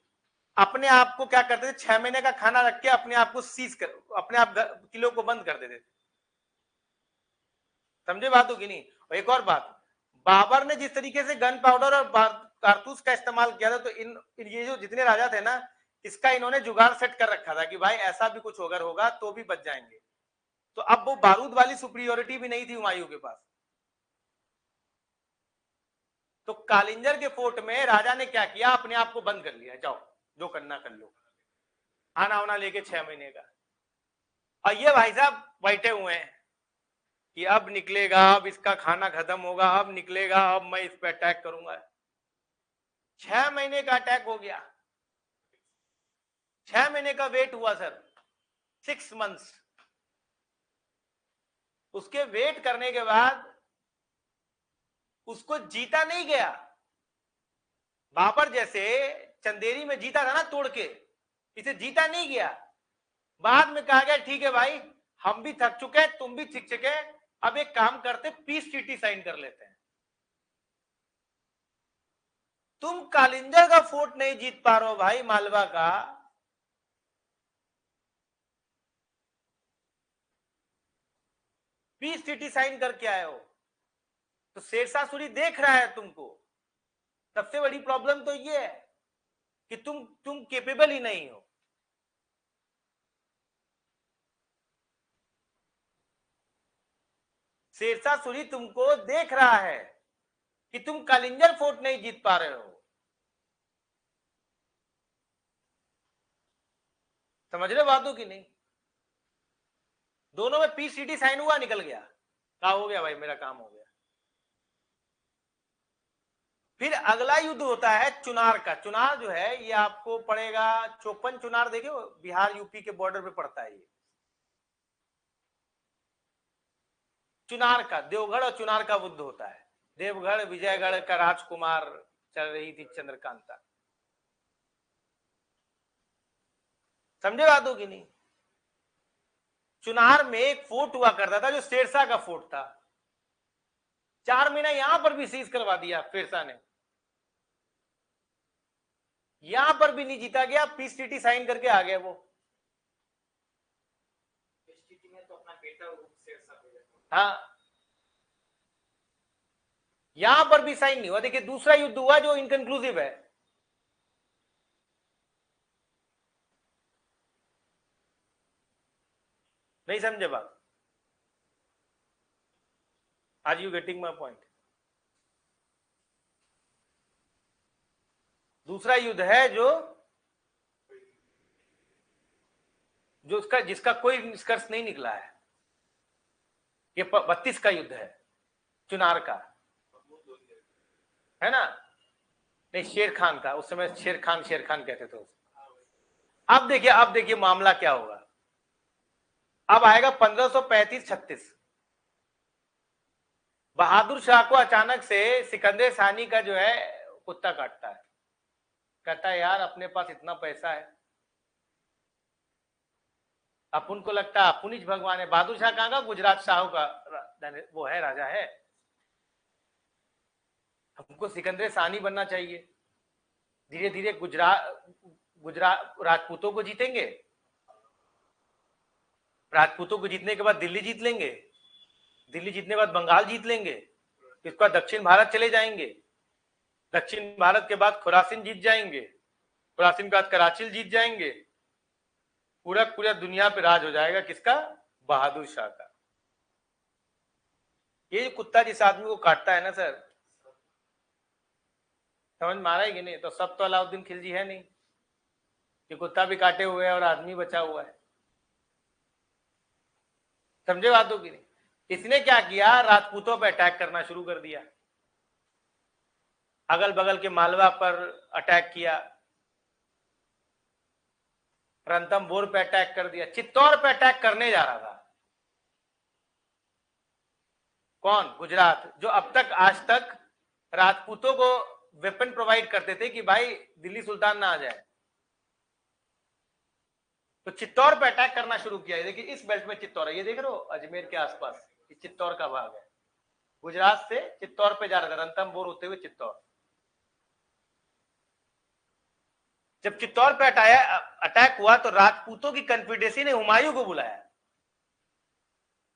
अपने आप को क्या करते थे, 6 महीने का खाना रख के अपने आप को सीज कर, अपने आप किलो को बंद कर देते थे। समझे बातों की नहीं? और एक और बात, बाबर ने जिस तरीके से गन पाउडर और कारतूस का इस्तेमाल किया था, तो ये जो जितने राजा थे ना, इसका इन्होंने जुगाड़ सेट कर रखा था कि भाई ऐसा भी कुछ अगर होगा तो भी बच जाएंगे। तो अब वो बारूद वाली सुपीरियोरिटी भी नहीं थी हुमायूं के पास। तो कालिंजर के फोर्ट में राजा ने क्या किया, अपने आप को बंद कर लिया, जाओ जो करना कर लो, आना होना लेके 6 महीने का। और ये भाई साहब बैठे हुए हैं कि अब निकलेगा, अब इसका खाना खत्म होगा, अब निकलेगा, अब मैं इस पे अटैक करूंगा। 6 महीने का अटैक हो गया, 6 महीने का वेट हुआ सर, 6 मंथ्स। उसके वेट करने के बाद उसको जीता नहीं गया। बाबर जैसे चंदेरी में जीता था ना तोड़ के, इसे जीता नहीं गया। बाद में कहा गया ठीक है भाई, हम भी थक चुके हैं, तुम भी थक चुके, अब एक काम करते, पीस ट्रीटी साइन कर लेते हैं। तुम कालिंजर का फोर्ट नहीं जीत पा रहे हो भाई, मालवा का, पीस ट्रीटी साइन करके आए हो, तो शेरशाह सूरी देख रहा है तुमको। सबसे बड़ी प्रॉब्लम तो ये है कि तुम केपेबल ही नहीं हो। शेरशाह सूरी तुमको देख रहा है कि तुम कालिंजर फोर्ट नहीं जीत पा रहे हो। समझ रहे बातों की नहीं? दोनों में पीसीटी साइन हुआ, निकल गया, कहा हो गया भाई मेरा काम हो गया। फिर अगला युद्ध होता है चुनार का। चुनार जो है ये आपको पड़ेगा, चौपन चुनार देखे, बिहार यूपी के बॉर्डर पे पड़ता है ये। चुनार का, देवगढ़ और चुनार का युद्ध होता है। देवगढ़ विजयगढ़ का राजकुमार चल रही थी चंद्रकांता। समझे बातों की नहीं? चुनार में एक फोर्ट हुआ करता था जो शेरशाह का फोर्ट था, 4 महीना यहां पर भी सीज करवा दिया शेरशाह ने, यहां पर भी नहीं जीता गया, पीस ट्रीटी साइन करके आ गए वो। तो अपना बेटा हाँ, यहां पर भी साइन नहीं हुआ। देखिए दूसरा युद्ध हुआ जो इनकंक्लूसिव है। नहीं समझे बात? Are you getting my point? दूसरा युद्ध है जो उसका जिसका कोई निष्कर्ष नहीं निकला है, ये 32 का युद्ध है चुनार का, है ना? नहीं, शेर खान का, उस समय शेर खान कहते थे। अब देखिए मामला क्या होगा। अब आएगा 1535-36। बहादुर शाह को अचानक से सिकंदर सानी का जो है कुत्ता काटता है। कहता है यार अपने पास इतना पैसा है, अपन को लगता है अपन ही भगवान है। बहादुर शाह कहाँ का? गुजरात शाह का वो है, राजा है। हमको सिकंदर सानी बनना चाहिए। धीरे धीरे गुजरात राजपूतों को जीतेंगे, राजपूतों को जीतने के बाद दिल्ली जीत लेंगे, दिल्ली जीतने के बाद बंगाल जीत लेंगे, इसके बाद दक्षिण भारत चले जाएंगे, दक्षिण भारत के बाद खुरासिन जीत जाएंगे, खुरासिन के बाद कराची जीत जाएंगे, पूरा पूरा दुनिया पे राज हो जाएगा। किसका? बहादुर शाह का। ये कुत्ता जिस आदमी को काटता है ना सर, समझ में आ रहा है कि नहीं? तो सब तो अलाउद्दीन खिलजी है नहीं, ये कुत्ता भी काटे हुए है और आदमी बचा हुआ है। समझे बातों की नहीं? इसने क्या किया, राजपूतों पर अटैक करना शुरू कर दिया। अगल बगल के मालवा पर अटैक किया, रणथंभौर पे अटैक कर दिया, चित्तौड़ पे अटैक करने जा रहा था। कौन? गुजरात, जो अब तक आज तक राजपूतों को वेपन प्रोवाइड करते थे कि भाई दिल्ली सुल्तान ना आ जाए, तो चित्तौड़ पे अटैक करना शुरू किया। देखिए इस बेल्ट में चित्तौड़ है, ये देख रहे हो अजमेर के आसपास, ये चित्तौड़ का भाग है। गुजरात से चित्तौड़ पे जा रहा था, रणथंभौर होते हुए चित्तौड़। जब चित्तौड़ पे अटैक हुआ तो राजपूतों की कॉन्फिडेंसी ने हुमायूं को बुलाया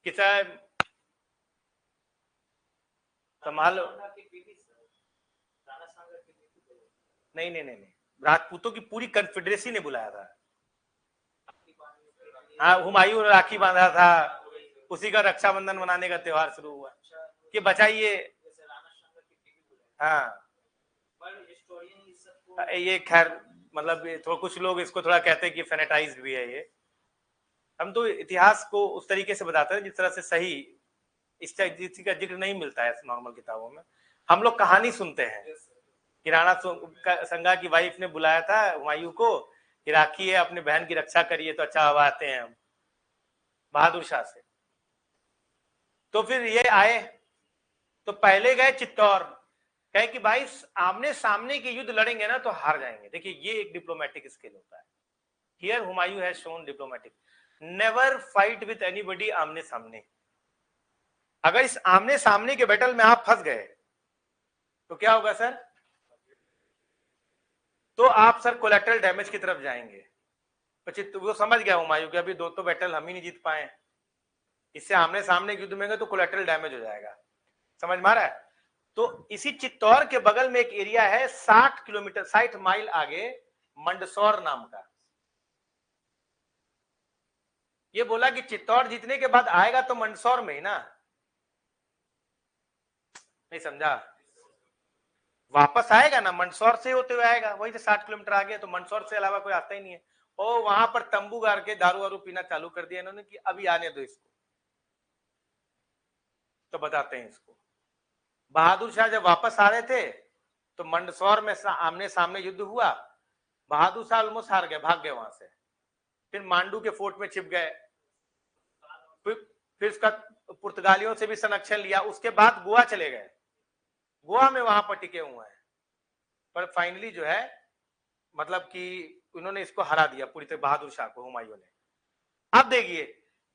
कि साहब संभालो। नहीं नहीं नहीं नहीं, राजपूतों की पूरी कॉन्फिडेंसी ने बुलाया था। हाँ, हुमायूं ने राखी बांधा था, उसी का रक्षाबंधन मनाने का त्योहार शुरू हुआ कि बचाइए। हाँ, ये खैर मतलब थोड़ा कुछ लोग इसको थोड़ा कहते हैं कि सैनिटाइज्ड भी है ये। हम तो इतिहास को उस तरीके से बताते हैं जिस तरह से सही इसका जिक्र नहीं मिलता है नॉर्मल किताबों में। हम लोग कहानी सुनते हैं कि राणा संगा की वाइफ ने बुलाया था हुमायूं को कि राखी है, अपने बहन की रक्षा करिए, तो अच्छा हवा आते हैं हम बहादुर शाह से। तो फिर ये आए तो पहले गए चित्तौड़, कहे कि भाई आमने सामने के युद्ध लड़ेंगे ना तो हार जाएंगे। देखिए ये एक डिप्लोमेटिक स्किल होता है। Here Humayun has shown diplomatic, never fight with anybody आमने सामने। अगर इस आमने सामने के बैटल में आप फंस गए तो क्या होगा सर? तो आप सर कोलैटरल डैमेज की तरफ जाएंगे। तो वो समझ गया हुमायूं कि अभी दो तो बैटल हम ही नहीं जीत पाए, इससे आमने सामने युद्ध में गए तो कोलैटरल डैमेज हो जाएगा। समझ में आ रहा है? तो इसी चित्तौड़ के बगल में एक एरिया है 60 किलोमीटर 60 माइल आगे, मंडसौर नाम का। ये बोला कि चित्तौड़ जीतने के बाद आएगा तो मंदसौर में ही ना। नहीं समझा? वापस आएगा ना, मंदसौर से होते हुए आएगा, वही से 60 किलोमीटर आगे, तो मंदसौर से अलावा कोई आता ही नहीं है। और वहां पर तंबू गाड़ के दारू वारू पीना चालू कर दिया इन्होंने कि अभी आने दो इसको। तो बताते हैं इसको। बहादुर शाह जब वापस आ रहे थे तो मंदसौर में आमने सामने युद्ध हुआ। बहादुर शाह ऑलमोस्ट हार गए, भाग गए वहां से। फिर मांडू के फोर्ट में छिप गए। फिर उसका पुर्तगालियों से भी संरक्षण लिया। उसके बाद गोवा चले गए, गोवा में वहां पर टिके हुए हैं। पर फाइनली जो है मतलब कि उन्होंने इसको हरा दिया पूरी तरह, बहादुर शाह को, हुमायूं ने। अब देखिए,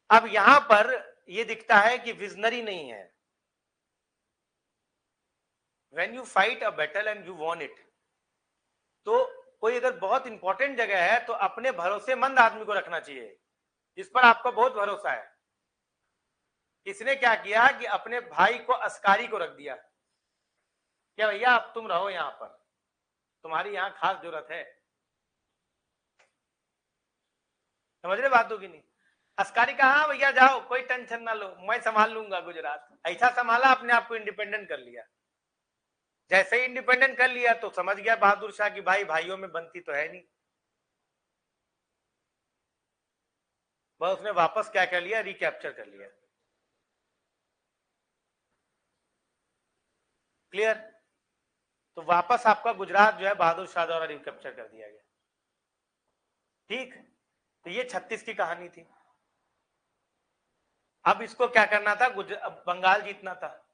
अब यहां पर यह दिखता है कि विजनरी नहीं है। When you fight a battle and you won it, तो कोई अगर बहुत इंपॉर्टेंट जगह है तो अपने भरोसेमंद आदमी को रखना चाहिए जिस पर आपका बहुत भरोसा है। इसने क्या किया कि अपने भाई को, अस्कारी को रख दिया, क्या भैया अब तुम रहो यहां पर, तुम्हारी यहां खास जरूरत है। समझ रहे बात होगी नहीं? अस्कारी कहा हाँ भैया जाओ, कोई टेंशन ना लो, मैं संभाल लूंगा गुजरात। ऐसा संभाला, अपने आप को इंडिपेंडेंट कर लिया। जैसे ही इंडिपेंडेंट कर लिया तो समझ गया बहादुर शाह की भाई भाइयों में बनती तो है नहीं। बस उसने वापस क्या कर लिया, रिकैप्चर कर लिया। क्लियर? तो वापस आपका गुजरात जो है बहादुर शाह द्वारा रिकैप्चर कर दिया गया। ठीक, तो ये 36 की कहानी थी। अब इसको क्या करना था, बंगाल जीतना था।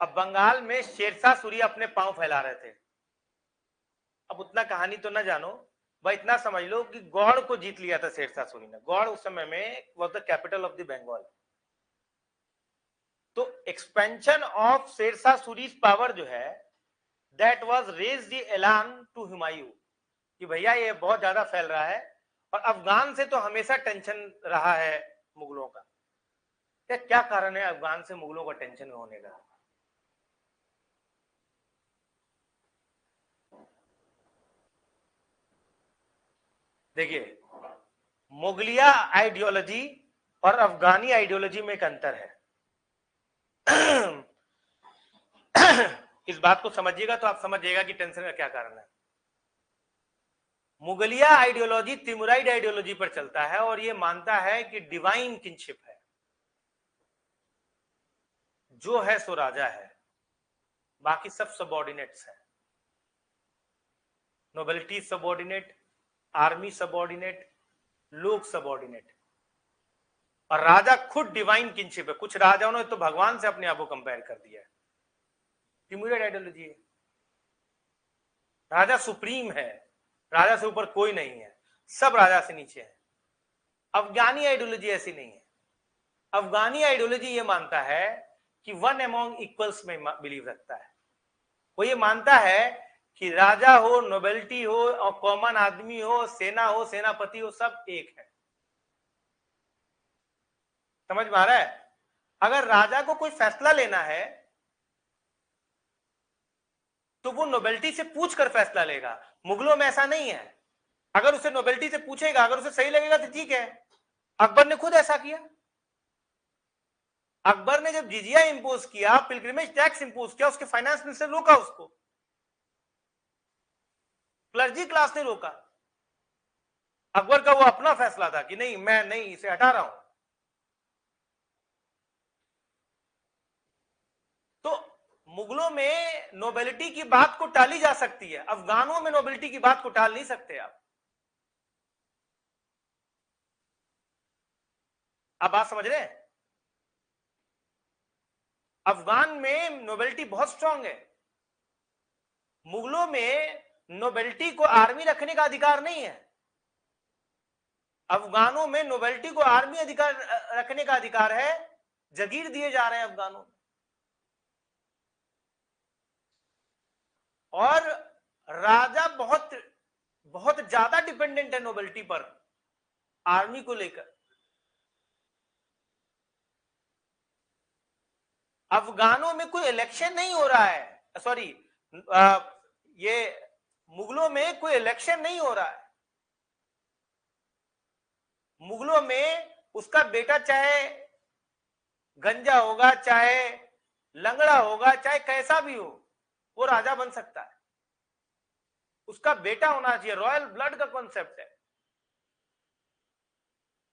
अब बंगाल में शेरशाह सूरी अपने पांव फैला रहे थे। अब उतना कहानी तो ना जानो, भाई इतना समझ लो कि गौड़ को जीत लिया था शेरशाह सूरी ने। गौड़ उस समय में was the capital of the Bengal. तो expansion of Sher Shah Suri's power जो है, that was raise the alarm to Humayun कि भैया ये बहुत ज्यादा फैल रहा है। और अफगान से तो हमेशा टेंशन रहा है मुगलों का। क्या कारण है अफगान से मुगलों का टेंशन होने का? देखिए, मुगलिया आइडियोलॉजी और अफगानी आइडियोलॉजी में एक अंतर है। इस बात को समझिएगा तो आप समझिएगा कि टेंशन का क्या कारण है। मुगलिया आइडियोलॉजी तिमुराइड आइडियोलॉजी पर चलता है और यह मानता है कि डिवाइन किंगशिप है, जो है सो राजा है। बाकी सब सबऑर्डिनेट्स हैं। नोबिलिटी सबऑर्डिनेट, आर्मी सबऑर्डिनेट, लोग सबऑर्डिनेट, और राजा खुद डिवाइन किंगशिप है। कुछ राजाओं ने तो भगवान से अपने आप को कंपेयर कर दिया है। टिमुरिड आइडियोलॉजी है, राजा सुप्रीम है, राजा से ऊपर कोई नहीं है, सब राजा से नीचे है। अफगानी आइडियोलॉजी ऐसी नहीं है। अफगानी आइडियोलॉजी ये मानता है कि वन अमॉन्ग इक्वल्स में बिलीव रखता है। वो ये मानता है कि राजा हो, नोबेलिटी हो, और कॉमन आदमी हो, सेना हो, सेनापति हो, सब एक है। समझ में आ रहा है? अगर राजा को कोई फैसला लेना है तो वो नोबेलिटी से पूछकर फैसला लेगा। मुगलों में ऐसा नहीं है। अगर उसे नोबेलिटी से पूछेगा, अगर उसे सही लगेगा तो ठीक है। अकबर ने खुद ऐसा किया। अकबर ने जब जिजिया इंपोज किया, पिलग्रिमेज टैक्स इंपोज किया, उसके फाइनेंस मिनिस्टर रोका उसको, क्लर्जी क्लास ने रोका। अकबर का वो अपना फैसला था कि नहीं, मैं नहीं, इसे हटा रहा हूं। तो मुगलों में नोबेलिटी की बात को टाली जा सकती है, अफगानों में नोबेलिटी की बात को टाल नहीं सकते आप। बात समझ रहे हैं? अफगान में नोबेलिटी बहुत स्ट्रांग है। मुगलों में नोबेलिटी को आर्मी रखने का अधिकार नहीं है। अफगानों में नोबेलिटी को आर्मी अधिकार रखने का अधिकार है। जगीर दिए जा रहे हैं अफगानों में। और राजा बहुत बहुत ज्यादा डिपेंडेंट है नोबेलिटी पर, आर्मी को लेकर। अफगानों में कोई इलेक्शन नहीं हो रहा है, सॉरी, ये मुगलों में कोई इलेक्शन नहीं हो रहा है। मुगलों में उसका बेटा चाहे गंजा होगा, चाहे लंगड़ा होगा, चाहे कैसा भी हो, वो राजा बन सकता है। उसका बेटा होना चाहिए, रॉयल ब्लड का कॉन्सेप्ट है।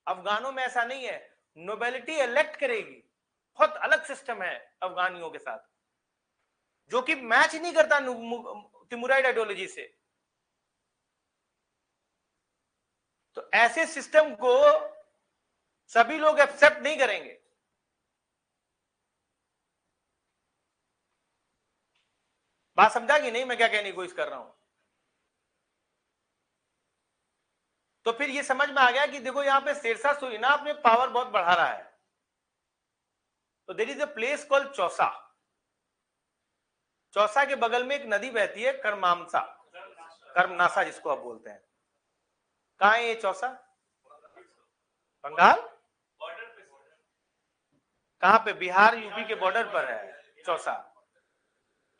अफगानों में ऐसा नहीं है। नोबेलिटी इलेक्ट करेगी। बहुत अलग सिस्टम है अफगानियों के साथ, जो कि मैच नहीं करता तिमुराइड आइडियोलॉजी से। तो ऐसे सिस्टम को सभी लोग एक्सेप्ट नहीं करेंगे। बात समझा कि नहीं मैं क्या कहने की कोशिश कर रहा हूं? तो फिर ये समझ में आ गया कि देखो यहां पे शेरशाह सूरी ना अपने पावर बहुत बढ़ा रहा है। तो there is a place called Chausa. Chausa के बगल में एक नदी बहती है, करमामसा, कर्मनासा जिसको आप बोलते हैं। कहां है ये चौसा? बंगाल? कहां पे? बिहार यूपी के बॉर्डर पर है चौसा।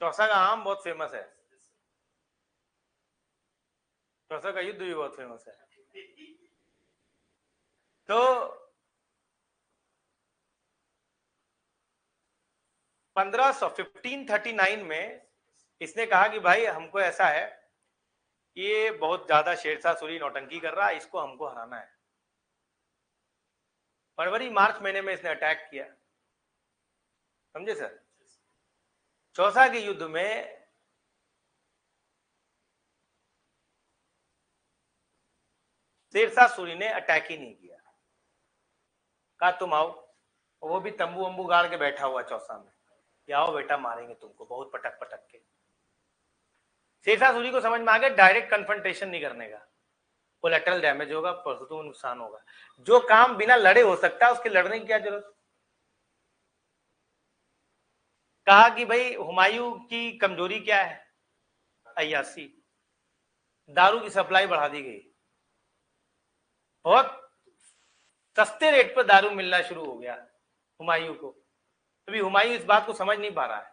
चौसा का आम बहुत फेमस है। चौसा का युद्ध भी बहुत फेमस है। तो 1539 में इसने कहा कि भाई हमको ऐसा है, ये बहुत ज्यादा शेरशाह सूरी नौटंकी कर रहा है, इसको हमको हराना है। फरवरी मार्च महीने में इसने अटैक किया। समझे सर? चौसा के युद्ध में शेरशाह सूरी ने अटैक ही नहीं किया। कहा तुम आओ, वो भी तंबू वंबू गाड़ के बैठा हुआ चौसा में, कि आओ बेटा मारेंगे तुमको बहुत पटक पटक के। शेरशाह सूरी को समझ में आ गया डायरेक्ट कन्फ्रंटेशन नहीं करने का, कोलैटरल डैमेज होगा, परसों नुकसान होगा। जो काम बिना लड़े हो सकता है उसके लड़ने की क्या जरूरत। कहा कि भाई हुमायूं की कमजोरी क्या है? अय्यासी। दारू की सप्लाई बढ़ा दी गई, बहुत सस्ते रेट पर दारू मिलना शुरू हो गया हुमायूं को। अभी हुमायूं इस बात को समझ नहीं पा रहा है।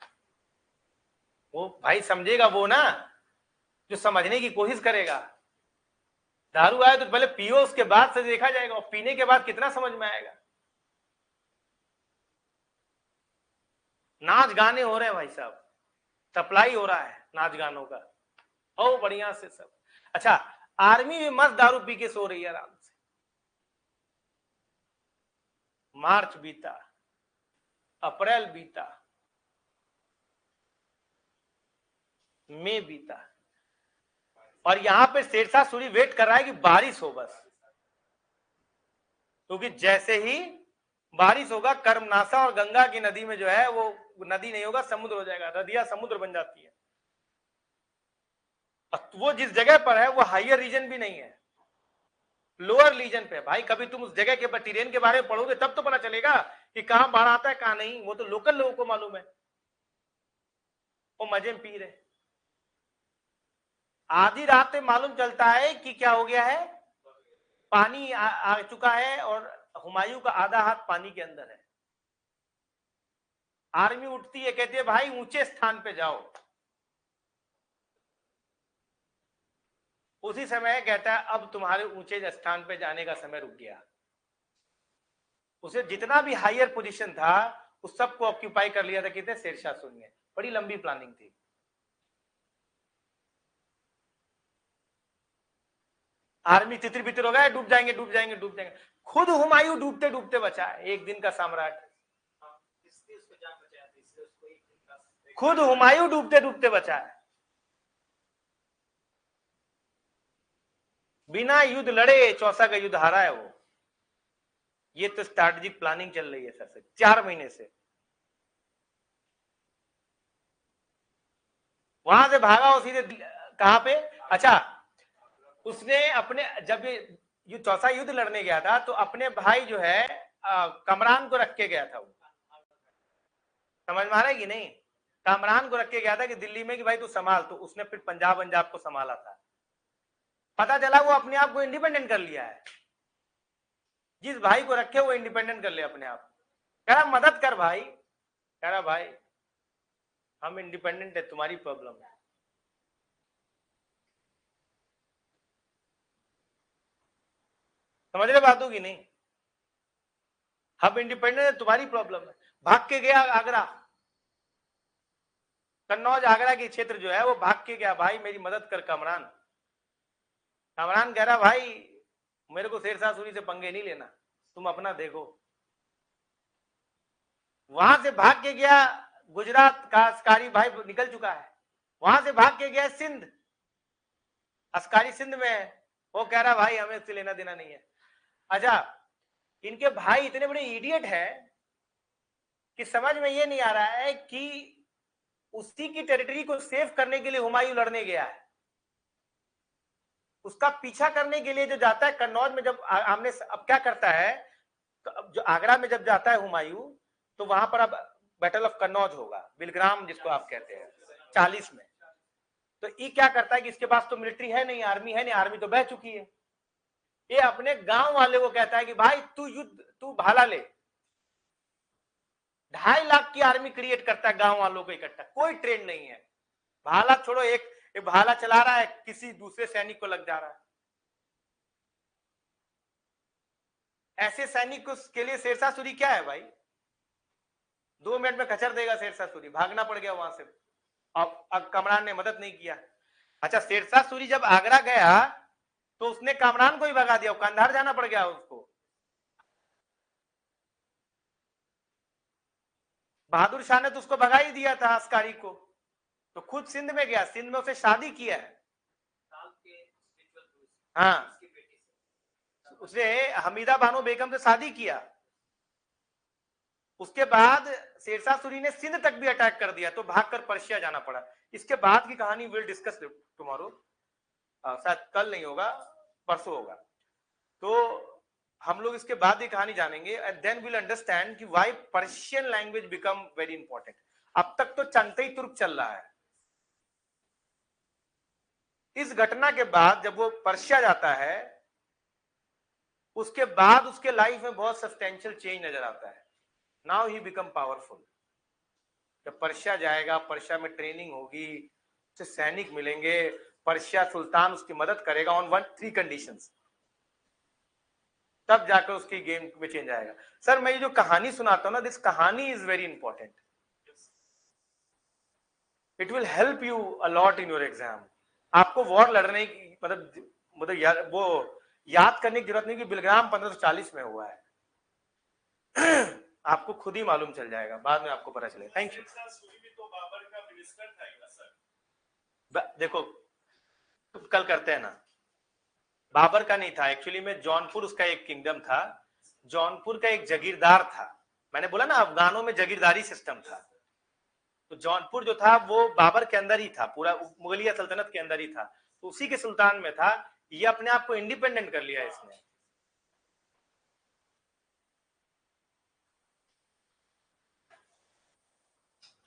वो भाई समझेगा वो ना जो समझने की कोशिश करेगा। दारू आए तो पहले पियो, उसके बाद से देखा जाएगा, और पीने के बाद कितना समझ में आएगा। नाच गाने हो रहे हैं भाई साहब, सप्लाई हो रहा है नाच गानों का, ओ बढ़िया से सब। अच्छा, आर्मी भी मस्त दारू पी के सो रही है आराम से। मार्च बीता, अप्रैल बीता, में बीता, और यहां पे शेरशाह सूरी वेट कर रहा है कि बारिश हो बस, क्योंकि जैसे ही बारिश होगा कर्मनाशा और गंगा की नदी में जो है वो नदी नहीं होगा, समुद्र हो जाएगा, नदियां समुद्र बन जाती है। वो जिस जगह पर है वो हाइयर रीजन भी नहीं है, लोअर रीजन पे। भाई कभी तुम उस जगह के टेरेन के बारे में पढ़ोगे तब तो पता चलेगा कि कहां बाढ़ आता है कहां नहीं, वो तो लोकल लोगों को मालूम है, वो मजे में पी रहे। आधी रात में मालूम चलता है कि क्या हो गया है, पानी आ चुका है और हुमायूं का आधा हाथ पानी के अंदर है। आर्मी उठती है, कहती है भाई ऊंचे स्थान पे जाओ। उसी समय कहता है अब तुम्हारे ऊंचे स्थान पे जाने का समय रुक गया। उसे जितना भी हायर पोजीशन था उस सबको ऑक्यूपाई कर लिया था कितने, शेरशाह सूरी ने। बड़ी लंबी प्लानिंग थी। आर्मी तितर बितर हो गया, डूब जाएंगे डूब जाएंगे डूब जाएंगे, खुद हुमायूं डूबते डूबते बचा है, एक दिन का सम्राट। खुद हुमायूं डूबते डूबते बचा है, बिना युद्ध लड़े चौसा का युद्ध हारा है वो। ये तो स्ट्रैटेजिक प्लानिंग चल रही है सर से 4 महीने से। वहां से भागा वो सीधे कहां पे, अच्छा उसने अपने जब ये चौसा युद्ध लड़ने गया था तो अपने भाई जो है कमरान को रख के गया था। वो समझ में आ रहा है कि नहीं, कमरान को रख के गया था कि दिल्ली में कि भाई तू संभाल, तो उसने फिर पंजाब को संभाला था। पता चला वो अपने आप को इंडिपेंडेंट कर लिया है, जिस भाई को रखे वो इंडिपेंडेंट कर लिया अपने आप। कह रहा मदद कर भाई, कह रहा भाई हम इंडिपेंडेंट है, तुम्हारी प्रॉब्लम है। समझ रहे बात होगी नहीं, हम इंडिपेंडेंट है, तुम्हारी प्रॉब्लम है। भाग के गया आगरा, कन्नौज आगरा के क्षेत्र जो है वो भाग के गया, भाई मेरी मदद कर कमरान। कमरान कह रहा भाई मेरे को शेरशाह सूरी से पंगे नहीं लेना, तुम अपना देखो। वहां से भाग के गया गुजरात का अस्कारी भाई निकल चुका है, वहां से भाग के गया सिंध, अस्कारी सिंध में है, वो कह रहा भाई हमें इससे लेना देना नहीं है। अच्छा इनके भाई इतने बड़े इडियट है कि समझ में ये नहीं आ रहा है कि उसी की टेरिटरी को सेव करने के लिए हुमायूं लड़ने गया है, उसका पीछा करने के लिए जो जाता है कन्नौज में, जब आमने अब क्या करता है, तो अब जो आगरा में जब जाता है हुमायूं तो वहां पर अब बैटल ऑफ कन्नौज होगा, बिलग्राम जिसको आप कहते हैं 40 में। तो ये क्या करता है कि इसके पास तो मिलिट्री है नहीं, आर्मी है नहीं, आर्मी तो बह चुकी है। ये अपने गांव वाले को कहता है कि भाई तू भाला ले, 2.5 लाख की आर्मी क्रिएट करता है गांव वालों को इकट्ठा, कोई ट्रेन नहीं है, भाला छोड़ो, एक भाला चला रहा है किसी दूसरे सैनिक को लग जा रहा है। ऐसे सैनिक के लिए शेरशाह सूरी क्या है भाई, 2 मिनट में कचर देगा शेरशाह सूरी, भागना पड़ गया वहां से। अब कमरान ने मदद नहीं किया। अच्छा शेरशाह सूरी जब आगरा गया तो उसने कामरान को ही भगा दिया, कंधार जाना पड़ गया उसको। बहादुर शाह ने तो उसको भगा ही दिया था अस्कारी को, तो खुद सिंध में गया, सिंध में उसे शादी किया है। हाँ उसने हमीदा बानो बेगम से शादी किया। उसके बाद शेरशाह सूरी ने सिंध तक भी अटैक कर दिया तो भागकर पर्शिया जाना पड़ा। इसके बाद की कहानी विल डिस्कस टुमारो, शायद कल नहीं होगा परसों होगा, तो हम लोग इसके बाद ही कहानी जानेंगे एंड देन विल अंडरस्टैंड कि why Persian language become very important. अब तक तो चंतई तुर्क चल रहा है, इस घटना के बाद जब वो पर्शिया जाता है उसके बाद उसके लाइफ में बहुत सब्सटेंशियल चेंज नजर आता है। Now he become powerful. जब पर्शिया जाएगा, पर्शिया में ट्रेनिंग होगी, उसे सैनिक मिलेंगे, पर्शिया सुल्तान उसकी मदद करेगा ऑन 3 कंडीशंस, तब जाकर उसकी गेम में चेंज आएगा। सर मैं ये जो कहानी सुनाता हूं ना, दिस कहानी is very important, it will help you a lot in your exam. आपको वॉर लड़ने की मतलब वो याद करने की जरूरत नहीं कि बिलग्राम 1540 में हुआ है आपको खुद ही मालूम चल जाएगा, बाद में आपको पता चलेगा। Thank you. देखो कल करते हैं ना, बाबर का नहीं था एक्चुअली में, जौनपुर उसका एक किंगडम था, जौनपुर का एक जगीरदार था। मैंने बोला ना अफगानों में जगीरदारी सिस्टम था, तो जौनपुर जो था वो बाबर के अंदर ही था, पूरा मुगलिया सल्तनत के अंदर ही था, तो उसी के सुल्तान में था। ये अपने आप को इंडिपेंडेंट कर लिया इसने,